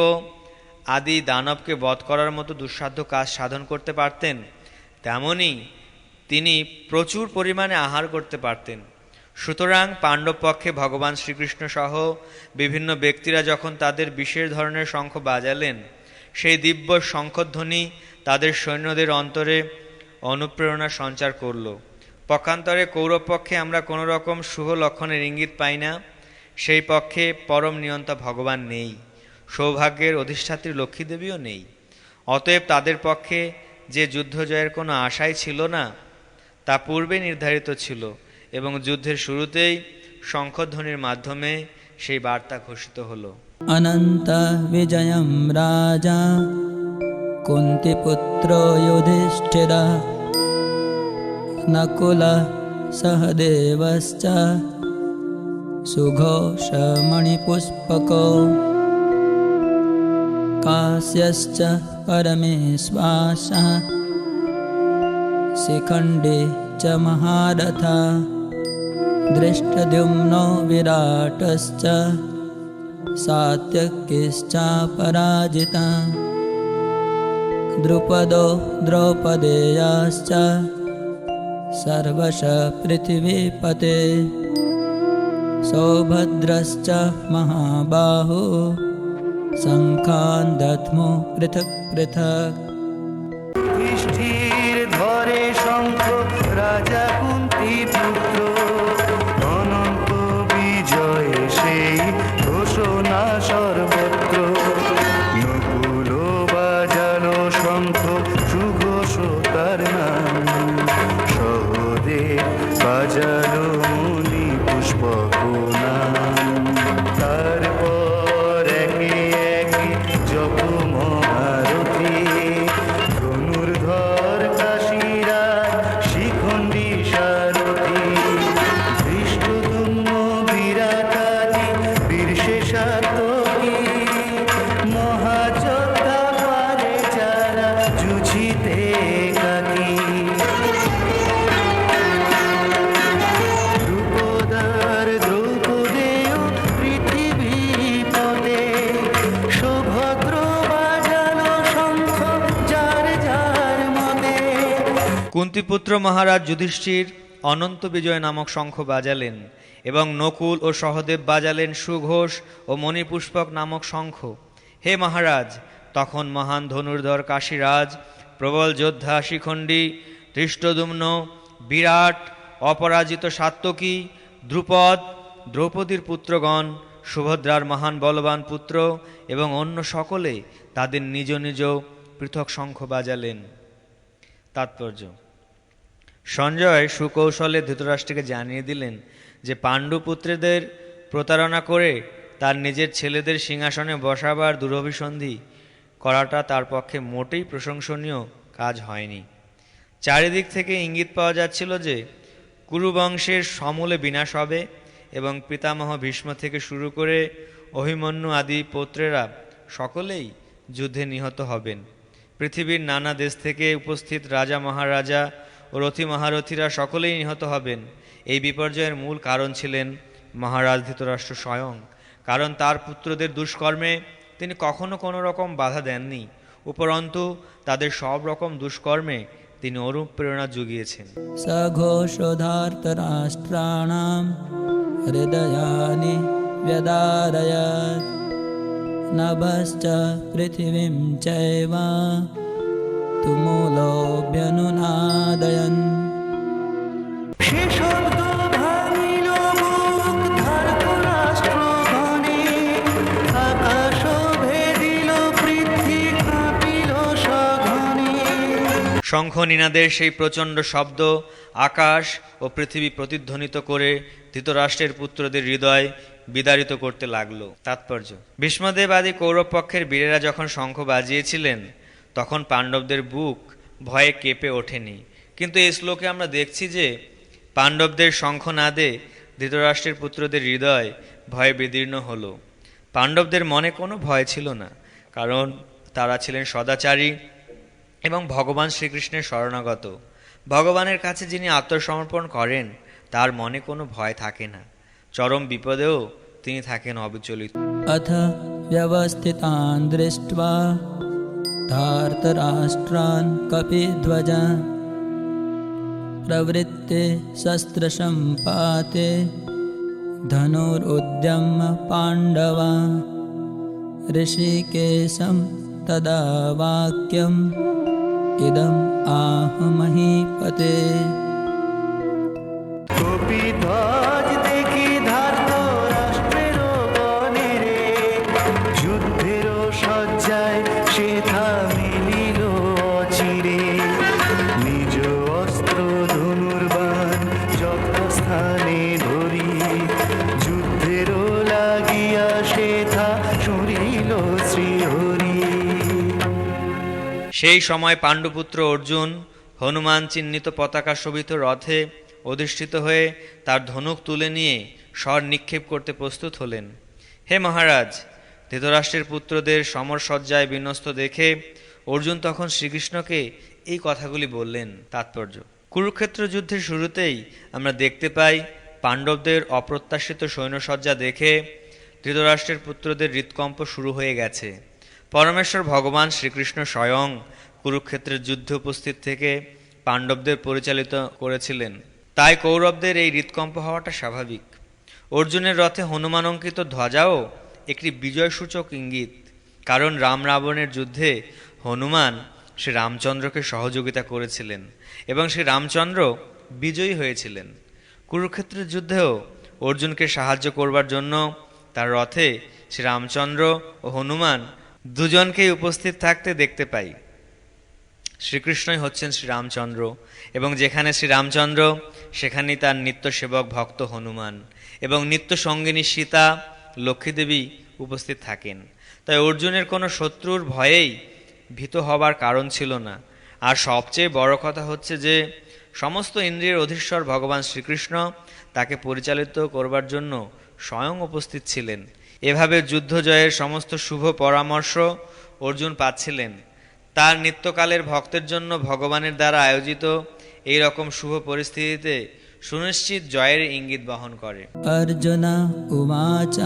আদি দানবকে বধ করার মতো দুঃসাধ্য কাজ সাধন করতে পারতেন, তেমনি তিনি প্রচুর পরিমাণে আহার করতে পারতেন। সুতরাং পাণ্ডব পক্ষে ভগবান শ্রীকৃষ্ণ সহ বিভিন্ন ব্যক্তিরা যখন তাদের বিশেষ ধরনের শঙ্খ বাজালেন, সেই দিব্য শঙ্খধ্বনি তাদের সৈন্যদের অন্তরে অনুপ্রেরণা সঞ্চার করল। পক্ষান্তরে কৌরব পক্ষে আমরা কোনো রকম শুভ লক্ষণের ইঙ্গিত পাই না। সেই পক্ষে পরম নিয়ন্তা ভগবান নেই, সৌভাগ্যের অধিষ্ঠাত্রী লক্ষ্মীদেবীও নেই। অতএব তাদের পক্ষে যে যুদ্ধ জয়ের কোনো আশাই ছিল না, তা পূর্বে নির্ধারিত ছিল, এবং যুদ্ধের শুরুতেই শঙ্খধ্বনির মাধ্যমে সেই বার্তা ঘোষিত হলো। অনন্ত বিজয়ম রাজা কুন্তিপুত্র যুধিষ্ঠিরা নকুল সহদেবশ্চ সুঘোষমণিপুষ্পকো কাশ্যশ্চ পরমেশ্বাসः शिखण्डे च महारथा दृष्टद्युम्नो विराटश्च सात्यकिश्चापराजिता द्रुपदो द्रौपदेयाश्च सर्वश पृथिवीपते सौभद्रश्च महाबाहो शङ्खान् दध्मो पृथक् पृथक्। যুধিষ্ঠির ধরে শঙ্খ রাজা কুন্তি পুত্র, অনন্ত বিজয় সেই ঘোষণা সর্বত্র। নকুল বাজালো শঙ্খ সুঘোষ তার নাম, সহদেব বাজালো মুনি পুষ্পক নাম। তারপর একে একে জপ মহারথী, ধনুর্ধর কাশীরাজ শিখণ্ডী সারথী, ধৃষ্টদ্যুম্ন বিরাটাদি বীরশেষাতকী, মহাযোদ্ধা পারে যারা যুঝিতে একাকী। দ্রুপদার দ্রৌপদেয় পৃথিবীপদে, সৌভদ্র বাজালো শঙ্খ যার যার মতে। কুন্তিপুত্র মহারাজ যুধিষ্ঠির অনন্ত বিজয় নামক শঙ্খ বাজালেন, এবং নকুল ও সহদেব বাজালেন সুঘোষ ও মণিপুষ্পক নামক শঙ্খ। হে মহারাজ, তখন মহান ধনুর্ধর কাশীরাজ, প্রবল যোদ্ধা শিখণ্ডী, ধৃষ্টদ্যুম্ন, বিরাট, অপরাজিত সাত্যকী, দ্রুপদ, দ্রৌপদীর পুত্রগণ, সুভদ্রার মহান বলবান পুত্র এবং অন্য সকলে তাদের নিজ নিজ পৃথক শঙ্খ বাজালেন। তাৎপর্য: সঞ্জয় সুকৌশলে ধৃতরাষ্ট্রকে জানিয়ে দিলেন যে পাণ্ডুপুত্রদের প্রতারণা করে তার নিজের ছেলেদের সিংহাসনে বসাবার দুরভিসন্ধি করাটা তার পক্ষে মোটেই প্রশংসনীয় কাজ হয়নি। চারিদিক থেকে ইঙ্গিত পাওয়া যাচ্ছিল যে কুরুবংশের সমূলে বিনাশ হবে, এবং পিতামহ ভীষ্ম থেকে শুরু করে অভিমন্যু আদি পুত্রেরা সকলেই যুদ্ধে নিহত হবেন। পৃথিবীর নানা দেশ থেকে উপস্থিত রাজা মহারাজা ও রথী মহারথীরা সকলেই নিহত হবেন। এই বিপর্যয়ের মূল কারণ ছিলেন মহারাজ ধৃতরাষ্ট্র স্বয়ং, কারণ তার পুত্রদের দুষ্কর্মে তিনি কখনো কোনো রকম বাধা দেননি, উপরন্তু তাদের সব রকম দুষ্কর্মে তিনি অনুপ্রেরণা জুগিয়েছেন। सघोषोधार्तराष्ट्राणां हृदयानि व्यदारयत् नभश्च पृथिवीं चैव तुमुलोऽभ्यनुनादयन्। সে শব্দ ভাঙিল বুক ধার্তরাষ্ট্রগণে, আকাশ ভেদিল পৃথ্বী কাঁপিল সঘনে। শঙ্খ নিনাদের সেই প্রচণ্ড শব্দ আকাশ ও পৃথিবী প্রতিধ্বনিত করে ধৃতরাষ্ট্রের পুত্রদের হৃদয় বিদারিত করতে লাগলো। তাৎপর্য: ভীষ্মদেব আদি কৌরব পক্ষের বীরেরা যখন শঙ্খ বাজিয়েছিলেন তখন পাণ্ডবদের বুক ভয়ে কেঁপে ওঠেনি, কিন্তু এই শ্লোকে আমরা দেখছি যে পাণ্ডবদের শঙ্খনাদে ধৃতরাষ্ট্রের পুত্রদের হৃদয় ভয়ে বিদীর্ণ হলো। পাণ্ডবদের মনে কোনো ভয় ছিল না, কারণ তারা ছিলেন সদাচারী এবং ভগবান শ্রীকৃষ্ণের শরণাগত। ভগবানের কাছে যিনি আত্মসমর্পণ করেন তার মনে কোনো ভয় থাকে না, চরম বিপদেও তিনি থাকেন অবিচলিত। अथ व्यवस्थितान् दृष्ट्वा धार्तराष्ट्रान् कपिध्वजा प्रवृत्ते शस्त्रसम्पाते धनुरुद्यम्य पाण्डवा ऋषिकेशं तदा वाक्यम् इदम् आह महीपते। কপিধ্বজ দেখি ধার্ত রাষ্ট্রের বনে রে, যুদ্ধের সজ্জায় সে থামিলিল অচিরে, নিজ অস্ত্র ধনুর্বাণ যথাস্থানে ধরি, যুদ্ধের লাগিয়া সে থা শুনিল শ্রীহরি। সেই সময় পাণ্ডুপুত্র অর্জুন হনুমান চিহ্নিত পতাকা শোভিত রথে অধিষ্ঠিত হয়ে তার ধনুক তুলে নিয়ে স্বর নিক্ষেপ করতে প্রস্তুত হলেন। হে মহারাজ, ধৃতরাষ্ট্রের পুত্রদের সমরসজ্জায় বিন্যস্ত দেখে অর্জুন তখন শ্রীকৃষ্ণকে এই কথাগুলি বললেন। তাৎপর্য: কুরুক্ষেত্র যুদ্ধের শুরুতেই আমরা দেখতে পাই পাণ্ডবদের অপ্রত্যাশিত সৈন্যসজ্জা দেখে ধৃতরাষ্ট্রের পুত্রদের হৃৎকম্প শুরু হয়ে গেছে। পরমেশ্বর ভগবান শ্রীকৃষ্ণ স্বয়ং কুরুক্ষেত্রের যুদ্ধে উপস্থিত থেকে পাণ্ডবদের পরিচালিত করেছিলেন, তাই কৌরবদের এই হৃৎকম্প হওয়াটা স্বাভাবিক। অর্জুনের রথে হনুমান অঙ্কিত ধ্বজাও একটি বিজয়সূচক ইঙ্গিত, কারণ রাম রাবণের যুদ্ধে হনুমান শ্রী রামচন্দ্রকে সহযোগিতা করেছিলেন এবং শ্রী রামচন্দ্র বিজয়ী হয়েছিলেন। কুরুক্ষেত্রের যুদ্ধেও অর্জুনকে সাহায্য করবার জন্য তার রথে শ্রী রামচন্দ্র ও হনুমান দুজনকেই উপস্থিত থাকতে দেখতে পাই। শ্রীকৃষ্ণই হচ্ছেন শ্রীরামচন্দ্র এবং যেখানে শ্রীরামচন্দ্র সেখানেই তার নিত্য সেবক ভক্ত হনুমান এবং নিত্য সঙ্গিনী সীতা লক্ষ্মীদেবী উপস্থিত থাকেন। তাই অর্জুনের কোনো শত্রুর ভয়েই ভীত হবার কারণ ছিল না। আর সবচেয়ে বড় কথা হচ্ছে যে সমস্ত ইন্দ্রিয়ের অধীশ্বর ভগবান শ্রীকৃষ্ণ তাকে পরিচালিত করবার জন্য স্বয়ং উপস্থিত ছিলেন। এভাবে যুদ্ধ জয়ের সমস্ত শুভ পরামর্শ অর্জুন পাচ্ছিলেন। তার নিত্যকালের ভক্তের জন্য ভগবানের দ্বারা আয়োজিত এই রকম শুভ পরিস্থিতিতে সুনিশ্চিত জয়ের ইঙ্গিত বহন করে। अर्जुन उवाच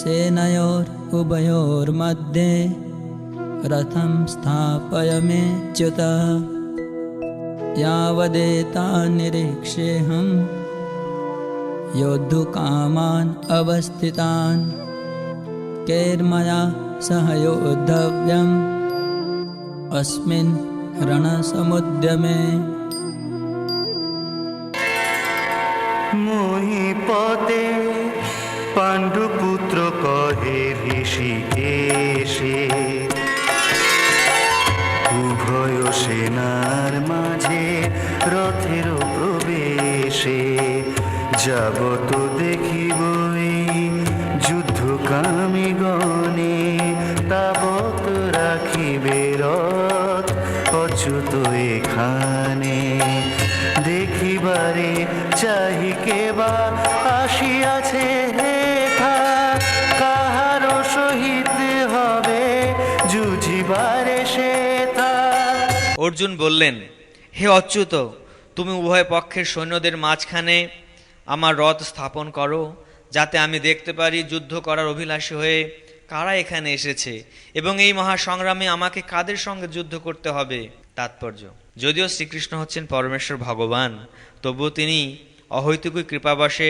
सेनयोर उभयोर्मध्ये रथं स्थापयमेच्युत यावदेता निरीक्षेऽहं योद्धुकामान् अवस्थितान् कैर्मया सह योद्धव्यम् अस्मिन् रणसमुद्यमे। মহিপতে পাণ্ডুপুত্র কহে ঋষিকেশে, উভয় সেনার মাঝে রথের প্রবেশে, যাবত দেখিবই যুদ্ধকামী গণে, তাবত রাখিবে রথ অচ্যুত এখানে, দেখিবারে চাহি কেবা আসিয়াছে হেথা, কাহার সহিত হবে যুঝিবারে সেথা। অর্জুন বললেন, হে অচ্যুত, তুমি উভয় পক্ষের সৈন্যদের মাঝখানে আমার রথ স্থাপন করো, যাতে আমি দেখতে পারি যুদ্ধ করার অভিলাষী হয়ে কারা এখানে এসেছে এবং এই মহাসংগ্রামে আমাকে কাদের সঙ্গে যুদ্ধ করতে হবে। তাৎপর্য: যদিও শ্রীকৃষ্ণ হচ্ছেন পরমেশ্বর ভগবান, তবুও তিনি অহৈতুকী কৃপাবশে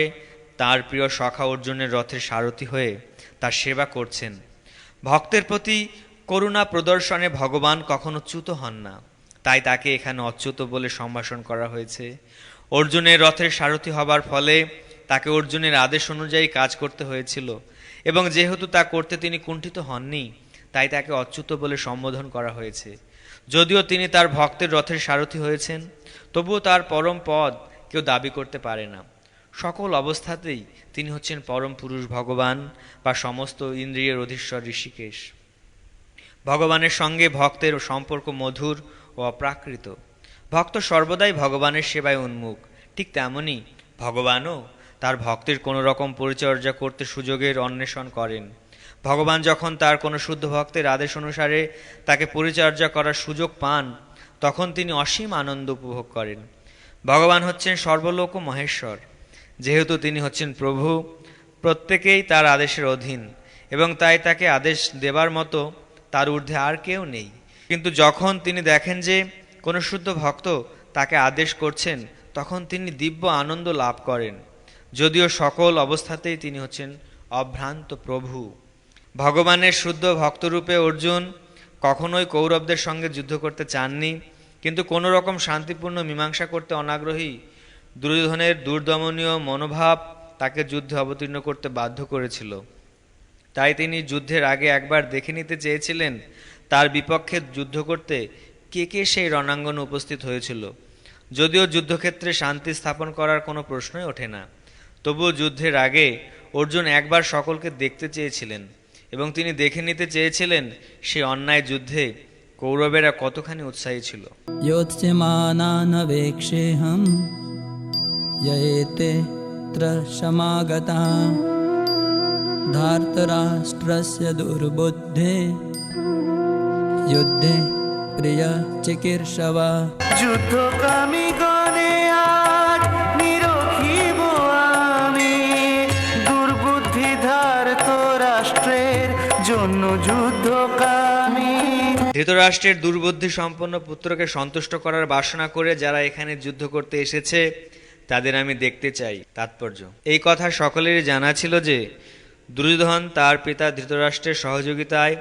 তার প্রিয় সখা অর্জুনের রথের সারথি হয়ে তার সেবা করছেন। ভক্তের প্রতি করুণা প্রদর্শনে ভগবান কখনো চ্যুত হন না, তাই তাকে এখানে অচ্যুত বলে সম্ভাষণ করা হয়েছে। অর্জুনের রথের সারথি হবার ফলে তাকে অর্জুনের আদেশ অনুযায়ী কাজ করতে হয়েছিল এবং যেহেতু তা করতে তিনি কুণ্ঠিত হননি, তাই তাকে অচ্যুত বলে সম্বোধন করা হয়েছে। যদিও তিনি তার ভক্তের রথের সারথি হয়েছেন, তবুও তার পরম পদ কেউ দাবি করতে পারে না। সকল অবস্থাতেই তিনি হচ্ছেন পরম পুরুষ ভগবান বা সমস্ত ইন্দ্রিয়ের অধীশ্বর ঋষিকেশ। ভগবানের সঙ্গে ভক্তের সম্পর্ক মধুর ও অপ্রাকৃত। ভক্ত সর্বদাই ভগবানের সেবায় উন্মুখ। ঠিক তেমনি ভগবানও তার ভক্তের কোনো রকম পরিচর্যা করতে সুযোগের অন্বেষণ করেন। ভগবান যখন তার কোনো শুদ্ধ ভক্তের আদেশ অনুসারে তাকে পরিচর্যা করার সুযোগ পান, তখন তিনি অসীম আনন্দ উপভোগ করেন। ভগবান হচ্ছেন সর্বলোক ও মহেশ্বর। যেহেতু তিনি হচ্ছেন প্রভু, প্রত্যেকেই তার আদেশের অধীন, এবং তাই তাকে আদেশ দেবার মতো তার ঊর্ধ্বে আর কেউ নেই। কিন্তু যখন তিনি দেখেন যে কোনো শুদ্ধ ভক্ত তাকে আদেশ করছেন, তখন তিনি দিব্য আনন্দ লাভ করেন। যদিও সকল অবস্থাতেই তিনি হচ্ছেন অভ্রান্ত প্রভু। ভগবানের শুদ্ধ ভক্তরূপে অর্জুন কখনোই কৌরবদের সঙ্গে যুদ্ধ করতে চাননি, কিন্তু কোনো রকম শান্তিপূর্ণ মীমাংসা করতে অনাগ্রহী দুর্যোধনের দুর্দমনীয় মনোভাব তাকে যুদ্ধে অবতীর্ণ করতে বাধ্য করেছিল। তাই তিনি যুদ্ধের আগে একবার দেখে নিতে চেয়েছিলেন তার বিপক্ষে যুদ্ধ করতে কে কে সেই রণাঙ্গনে উপস্থিত হয়েছিল। যদিও যুদ্ধক্ষেত্রে শান্তি স্থাপন করার কোনো প্রশ্নই ওঠে না, তবুও যুদ্ধের আগে অর্জুন একবার সকলকে দেখতে চেয়েছিলেন, এবং তিনি দেখে নিতে চেয়েছিলেন সেই অন্যায় যুদ্ধে কৌরবেরা কতখানি উৎসাহী ছিল। योत्स्यमानानवेक्षेऽहं ययेते त्र समागता धार्तराष्ट्रस्य दुर्बुद्धे युद्धे प्रियचिकीर्षवा। যুদ্ধকামী গণে আজ নিরখিব আমি, দুর্বুদ্ধিধার তো রাষ্ট্রের জন্য যুদ্ধকামী। ধৃতরাষ্ট্রের দুর্বুদ্ধি সম্পন্ন পুত্রকে সন্তুষ্ট করার বাসনা করে যারা এখানে যুদ্ধ করতে এসেছে তাদের আমি দেখতে চাই। তাৎপর্য, এই কথা সকলেরই জানা ছিল যে দুর্যোধন তার পিতা ধৃতরাষ্ট্রের সহযোগিতায়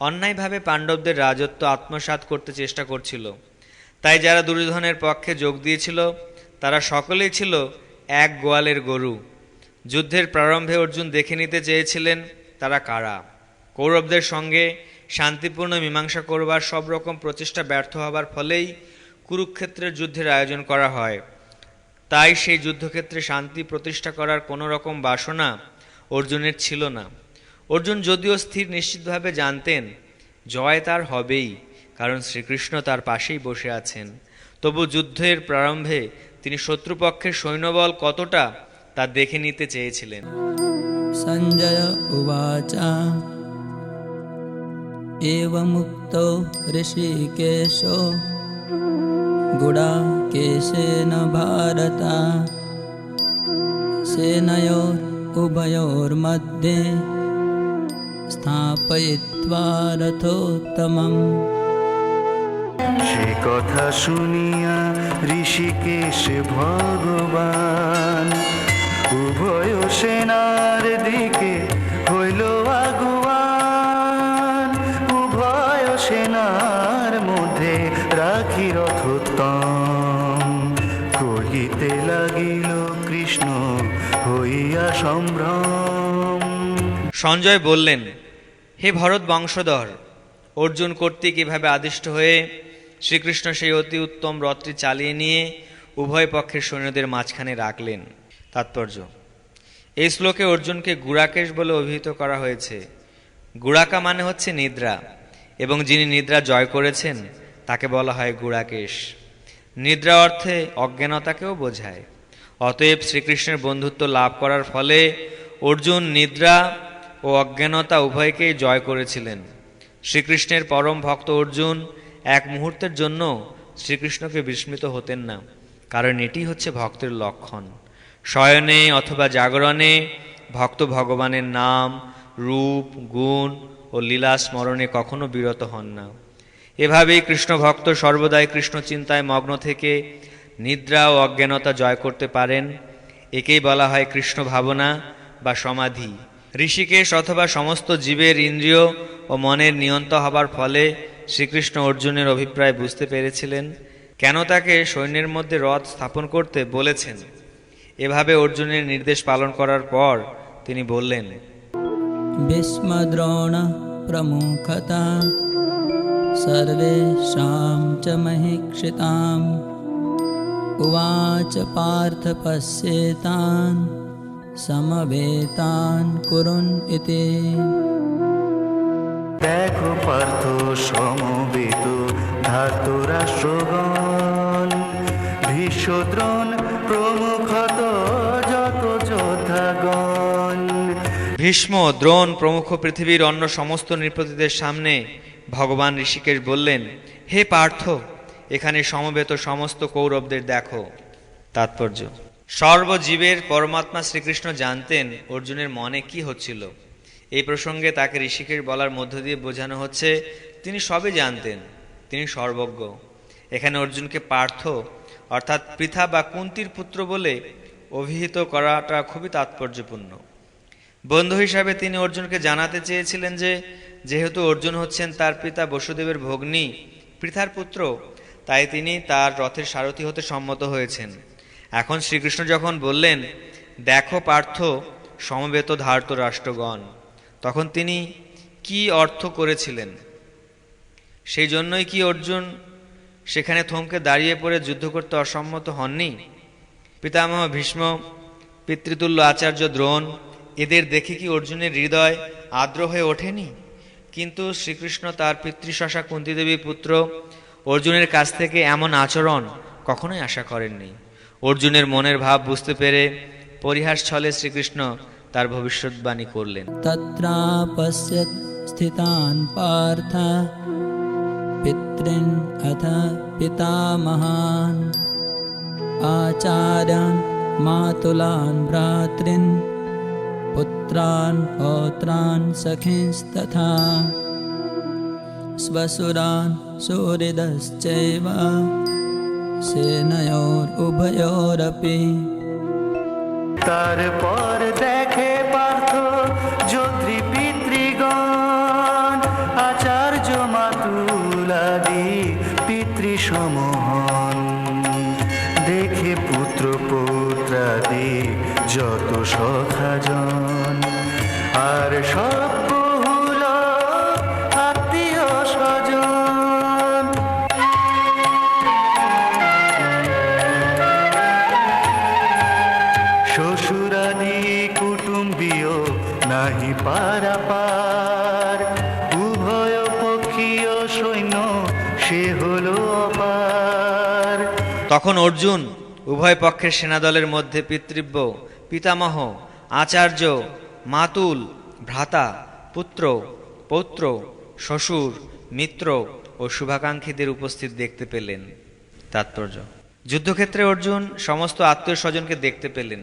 অন্যায়ভাবে পাণ্ডবদের রাজত্ব আত্মসাৎ করতে চেষ্টা করছিল। তাই যারা দুর্যোধনের পক্ষে যোগ দিয়েছিল তারা সকলেই ছিল এক গোয়ালের গরু। যুদ্ধের প্রারম্ভে অর্জুন দেখে নিতে চেয়েছিলেন তারা কারা। কৌরবদের সঙ্গে শান্তিপূর্ণ মীমাংসা করবার সব রকম প্রচেষ্টা ব্যর্থ হবার ফলেই কুরুক্ষেত্রের যুদ্ধের আয়োজন করা হয়। তাই সেই যুদ্ধক্ষেত্রে শান্তি প্রতিষ্ঠা করার কোনো রকম বাসনা অর্জুনের ছিল না। অর্জুন যদিও স্থির নিশ্চিতভাবে জানতেন জয় তার হবেই, কারণ শ্রীকৃষ্ণ তার পাশেই বসে আছেন, তবু যুদ্ধের প্রারম্ভে তিনি শত্রুপক্ষের সৈন্যবল কতটা তা দেখে নিতে চেয়েছিলেন। সঞ্জয় উবাচ एवमुक्तो ऋषिकेशो गुडाकेशेन भारत सेनयोरुभयोर्मध्ये स्थापयित्वा रथोत्तमम्। সে কথা শুনিয়া ঋষিকেশ ভগবান উভয় সেনার দিকে হইল আগুয়ান। উভয় সেনার মধ্যে রাখি রথোত্তম, কহিতে লাগিল কৃষ্ণ হইয়া সম্ভ্রম। সঞ্জয় বললেন, হে ভরত বংশধর, অর্জুন কর্তৃক এভাবে আদিষ্ট হয়ে শ্রীকৃষ্ণ সেই অতি উত্তম রথটি চালিয়ে নিয়ে উভয় পক্ষের সৈন্যদের মাঝখানে রাখলেন। তাৎপর্য, এই শ্লোকে অর্জুনকে গুড়াকেশ বলে অভিহিত করা হয়েছে। গুড়াকা মানে হচ্ছে নিদ্রা, এবং যিনি নিদ্রা জয় করেছেন তাকে বলা হয় গুড়াকেশ। নিদ্রা অর্থে অজ্ঞানতাকেও বোঝায়। অতএব শ্রীকৃষ্ণের বন্ধুত্ব লাভ করার ফলে অর্জুন নিদ্রা ও অজ্ঞানতা উভয়কেই জয় করেছিলেন। শ্রীকৃষ্ণের পরম ভক্ত অর্জুন এক মুহূর্তের জন্য শ্রীকৃষ্ণকে বিস্মিত হতেন না, কারণ এটি হচ্ছে ভক্তের লক্ষণ। শয়নে অথবা জাগরণে ভক্ত ভগবানের নাম, রূপ, গুণ ও লীলা স্মরণে কখনো বিরত হন না। এভাবেই কৃষ্ণ ভক্ত সর্বদাই কৃষ্ণ চিন্তায় মগ্ন থেকে নিদ্রা ও অজ্ঞানতা জয় করতে পারেন। একেই বলা হয় কৃষ্ণ ভাবনা বা সমাধি। ঋষিকেশ অথবা সমস্ত জীবের ইন্দ্রিয় ও মনের নিয়ন্ত্রণ হবার ফলে শ্রীকৃষ্ণ অর্জুনের অভিপ্রায় বুঝতে পেরেছিলেন, কেন তাকে সৈন্যের মধ্যে রথ স্থাপন করতে বলেছেন। এভাবে অর্জুনের নির্দেশ পালন করার পর তিনি বললেন, ভীষ্মদ্রোণ প্রমুখতা सर्वेषां च महीक्षिताम् उवाच पार्थ पश्येतान् समवेतान् कुरुन् इति দেখো পার্থ সমবেত ধার্তরাষ্ট্রগণ ভীষ্মদ্রোণ প্রমুখত যত যোদ্ধাগণ। ভীষ্ম, দ্রোণ প্রমুখ পৃথিবীর অন্য সমস্ত নৃপতিদের সামনে ভগবান ঋষিকেশ বললেন, হে পার্থ, এখানে সমবেত সমস্ত কৌরবদের দেখো। তাৎপর্য: সর্বজীবের পরমাত্মা শ্রীকৃষ্ণ জানতেন অর্জুনের মনে কি হচ্ছিল। এই প্রসঙ্গে তাকে ঋষিকেশ বলার মধ্য দিয়ে বোঝানো হচ্ছে তিনি সবই জানতেন, তিনি সর্বজ্ঞ। এখানে অর্জুনকে পার্থ অর্থাৎ পৃথা বা কুন্তির পুত্র বলে অভিহিত করাটা খুবই তাৎপর্যপূর্ণ। বন্ধু হিসাবে তিনি অর্জুনকে জানাতে চেয়েছিলেন যে যেহেতু অর্জুন হচ্ছেন তার পিতা বসুদেবের ভগ্নী পৃথার পুত্র, তাই তিনি তার রথের সারথি হতে সম্মত হয়েছেন। এখন শ্রীকৃষ্ণ যখন বললেন, দেখো পার্থ সমবেত ধার্তরাষ্ট্রগণ, তখন তিনি কি অর্থ করেছিলেন? সেই জন্যই কি অর্জুন সেখানে থমকে দাঁড়িয়ে পড়ে যুদ্ধ করতে অসম্মত হননি? পিতামহ ভীষ্ম, পিতৃতুল্য আচার্য দ্রোণ, এদের দেখে কি অর্জুনের হৃদয় আর্দ্র হয়ে ওঠেনি? কিন্তু শ্রীকৃষ্ণ তার পিতৃশশা কুন্তিদেবী পুত্র অর্জুনের কাছ থেকে এমন আচরণ কখনোই আশা করেননি। অর্জুনের মনের ভাব বুঝতে পেরে পরিহাস ছলে শ্রীকৃষ্ণ তার ভবিষ্যৎবাণী করলেন। तत्रापश्यत् स्थितान् पार्थ पितॄन् अथ पितामहान् आचार्यान् मातुलान् भ्रातॄन् पुत्रान् पौत्रान् सखींस्तथा स्वसुरान् सुहृदश्चैव सेनयोरुभयोरपि। তারপর দেখে পার্থ যোদ্ধৃ পিতৃগণ আচার্য মাতুলাদি পিতৃসমহন, দেখে পুত্র পৌত্রাদি যত সখাজন আর সব বহুল আত্মীয় স্বজন। শ্বশুরাদি কুটুম্বীয় নাহি পারাপার, উভয় পক্ষীয় সৈন্য সে হলো অপার। তখন অর্জুন উভয় পক্ষের সেনাদলের মধ্যে পিতৃব্য, পিতামহ, আচার্য, মাতুল, ভ্রাতা, পুত্র, পৌত্র, শ্বশুর, মিত্র ও শুভাকাঙ্ক্ষীদের উপস্থিত দেখতে পেলেন। তাৎপর্য: যুদ্ধক্ষেত্রে অর্জুন সমস্ত আত্মীয় স্বজনকে দেখতে পেলেন।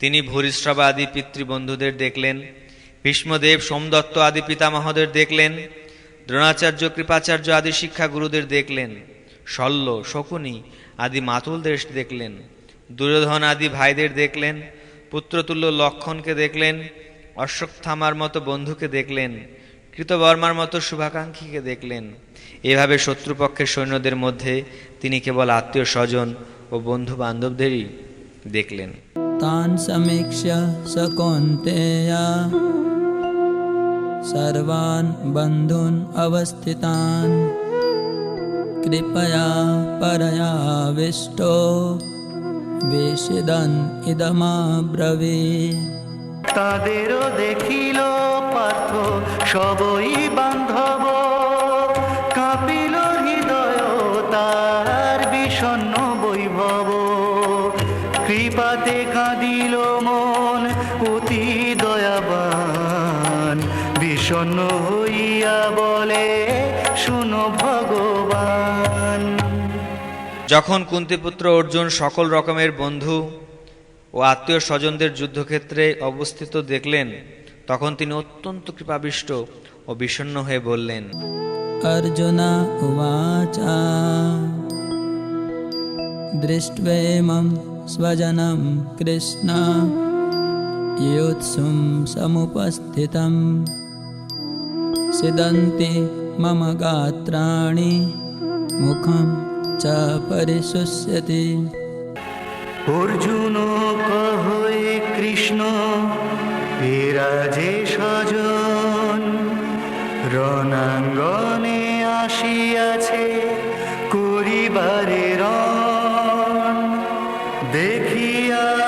তিনি ভূরিশ্রবা আদি পিতৃবন্ধুদের দেখলেন, ভীষ্মদেব, সোমদত্ত আদি পিতামহদের দেখলেন, দ্রোণাচার্য, কৃপাচার্য আদি শিক্ষাগুরুদের দেখলেন, শল্য, শকুনি আদি মাতুলদের দেখলেন, দুর্যোধন আদি ভাইদের দেখলেন, পুত্রতুল্য লক্ষণকে দেখলেন, অশ্বত্থামার মতো বন্ধুকে দেখলেন, কৃতবর্মার মতো শুভাকাঙ্ক্ষীকে দেখলেন। এভাবে শত্রুপক্ষের সৈন্যদের মধ্যে তিনি কেবল আত্মীয় স্বজন ও বন্ধু বান্ধবদেরই দেখলেন। तान् समीक्ष्य स कौन्तेय सर्वान् बन्धून् अवस्थितान् कृपया परयाविष्टो विषदन् इदमब्रवीत्। তাদেরও দেখিল পার্থ সবই বান্ধব, কাঁপিল হৃদয় তার বিষণ্ণ বৈভব। কৃপাতে কাঁদিল মন অতি দয়াবান, বিষণ্ণ হইয়া বলে শুনো ভগবান। যখন কুন্তিপুত্র অর্জুন সকল রকমের বন্ধু ও আত্মীয় স্বজনদের যুদ্ধক্ষেত্রে অবস্থিত দেখলেন, তখন তিনি অত্যন্ত কৃপাবিষ্ট ও বিষণ্ণ হয়ে বললেন। अर्जुन उवाच दृष्ट्वेमं स्वजनं कृष्ण योत्सुं समुपस्थितं सिदन्ति मम गात्राणि मुखं च परिशुष्यति। অর্জুন কহে কৃষ্ণ এরা যে স্বজন, রণাঙ্গনে আসিয়া করিবারে রণ দেখিয়া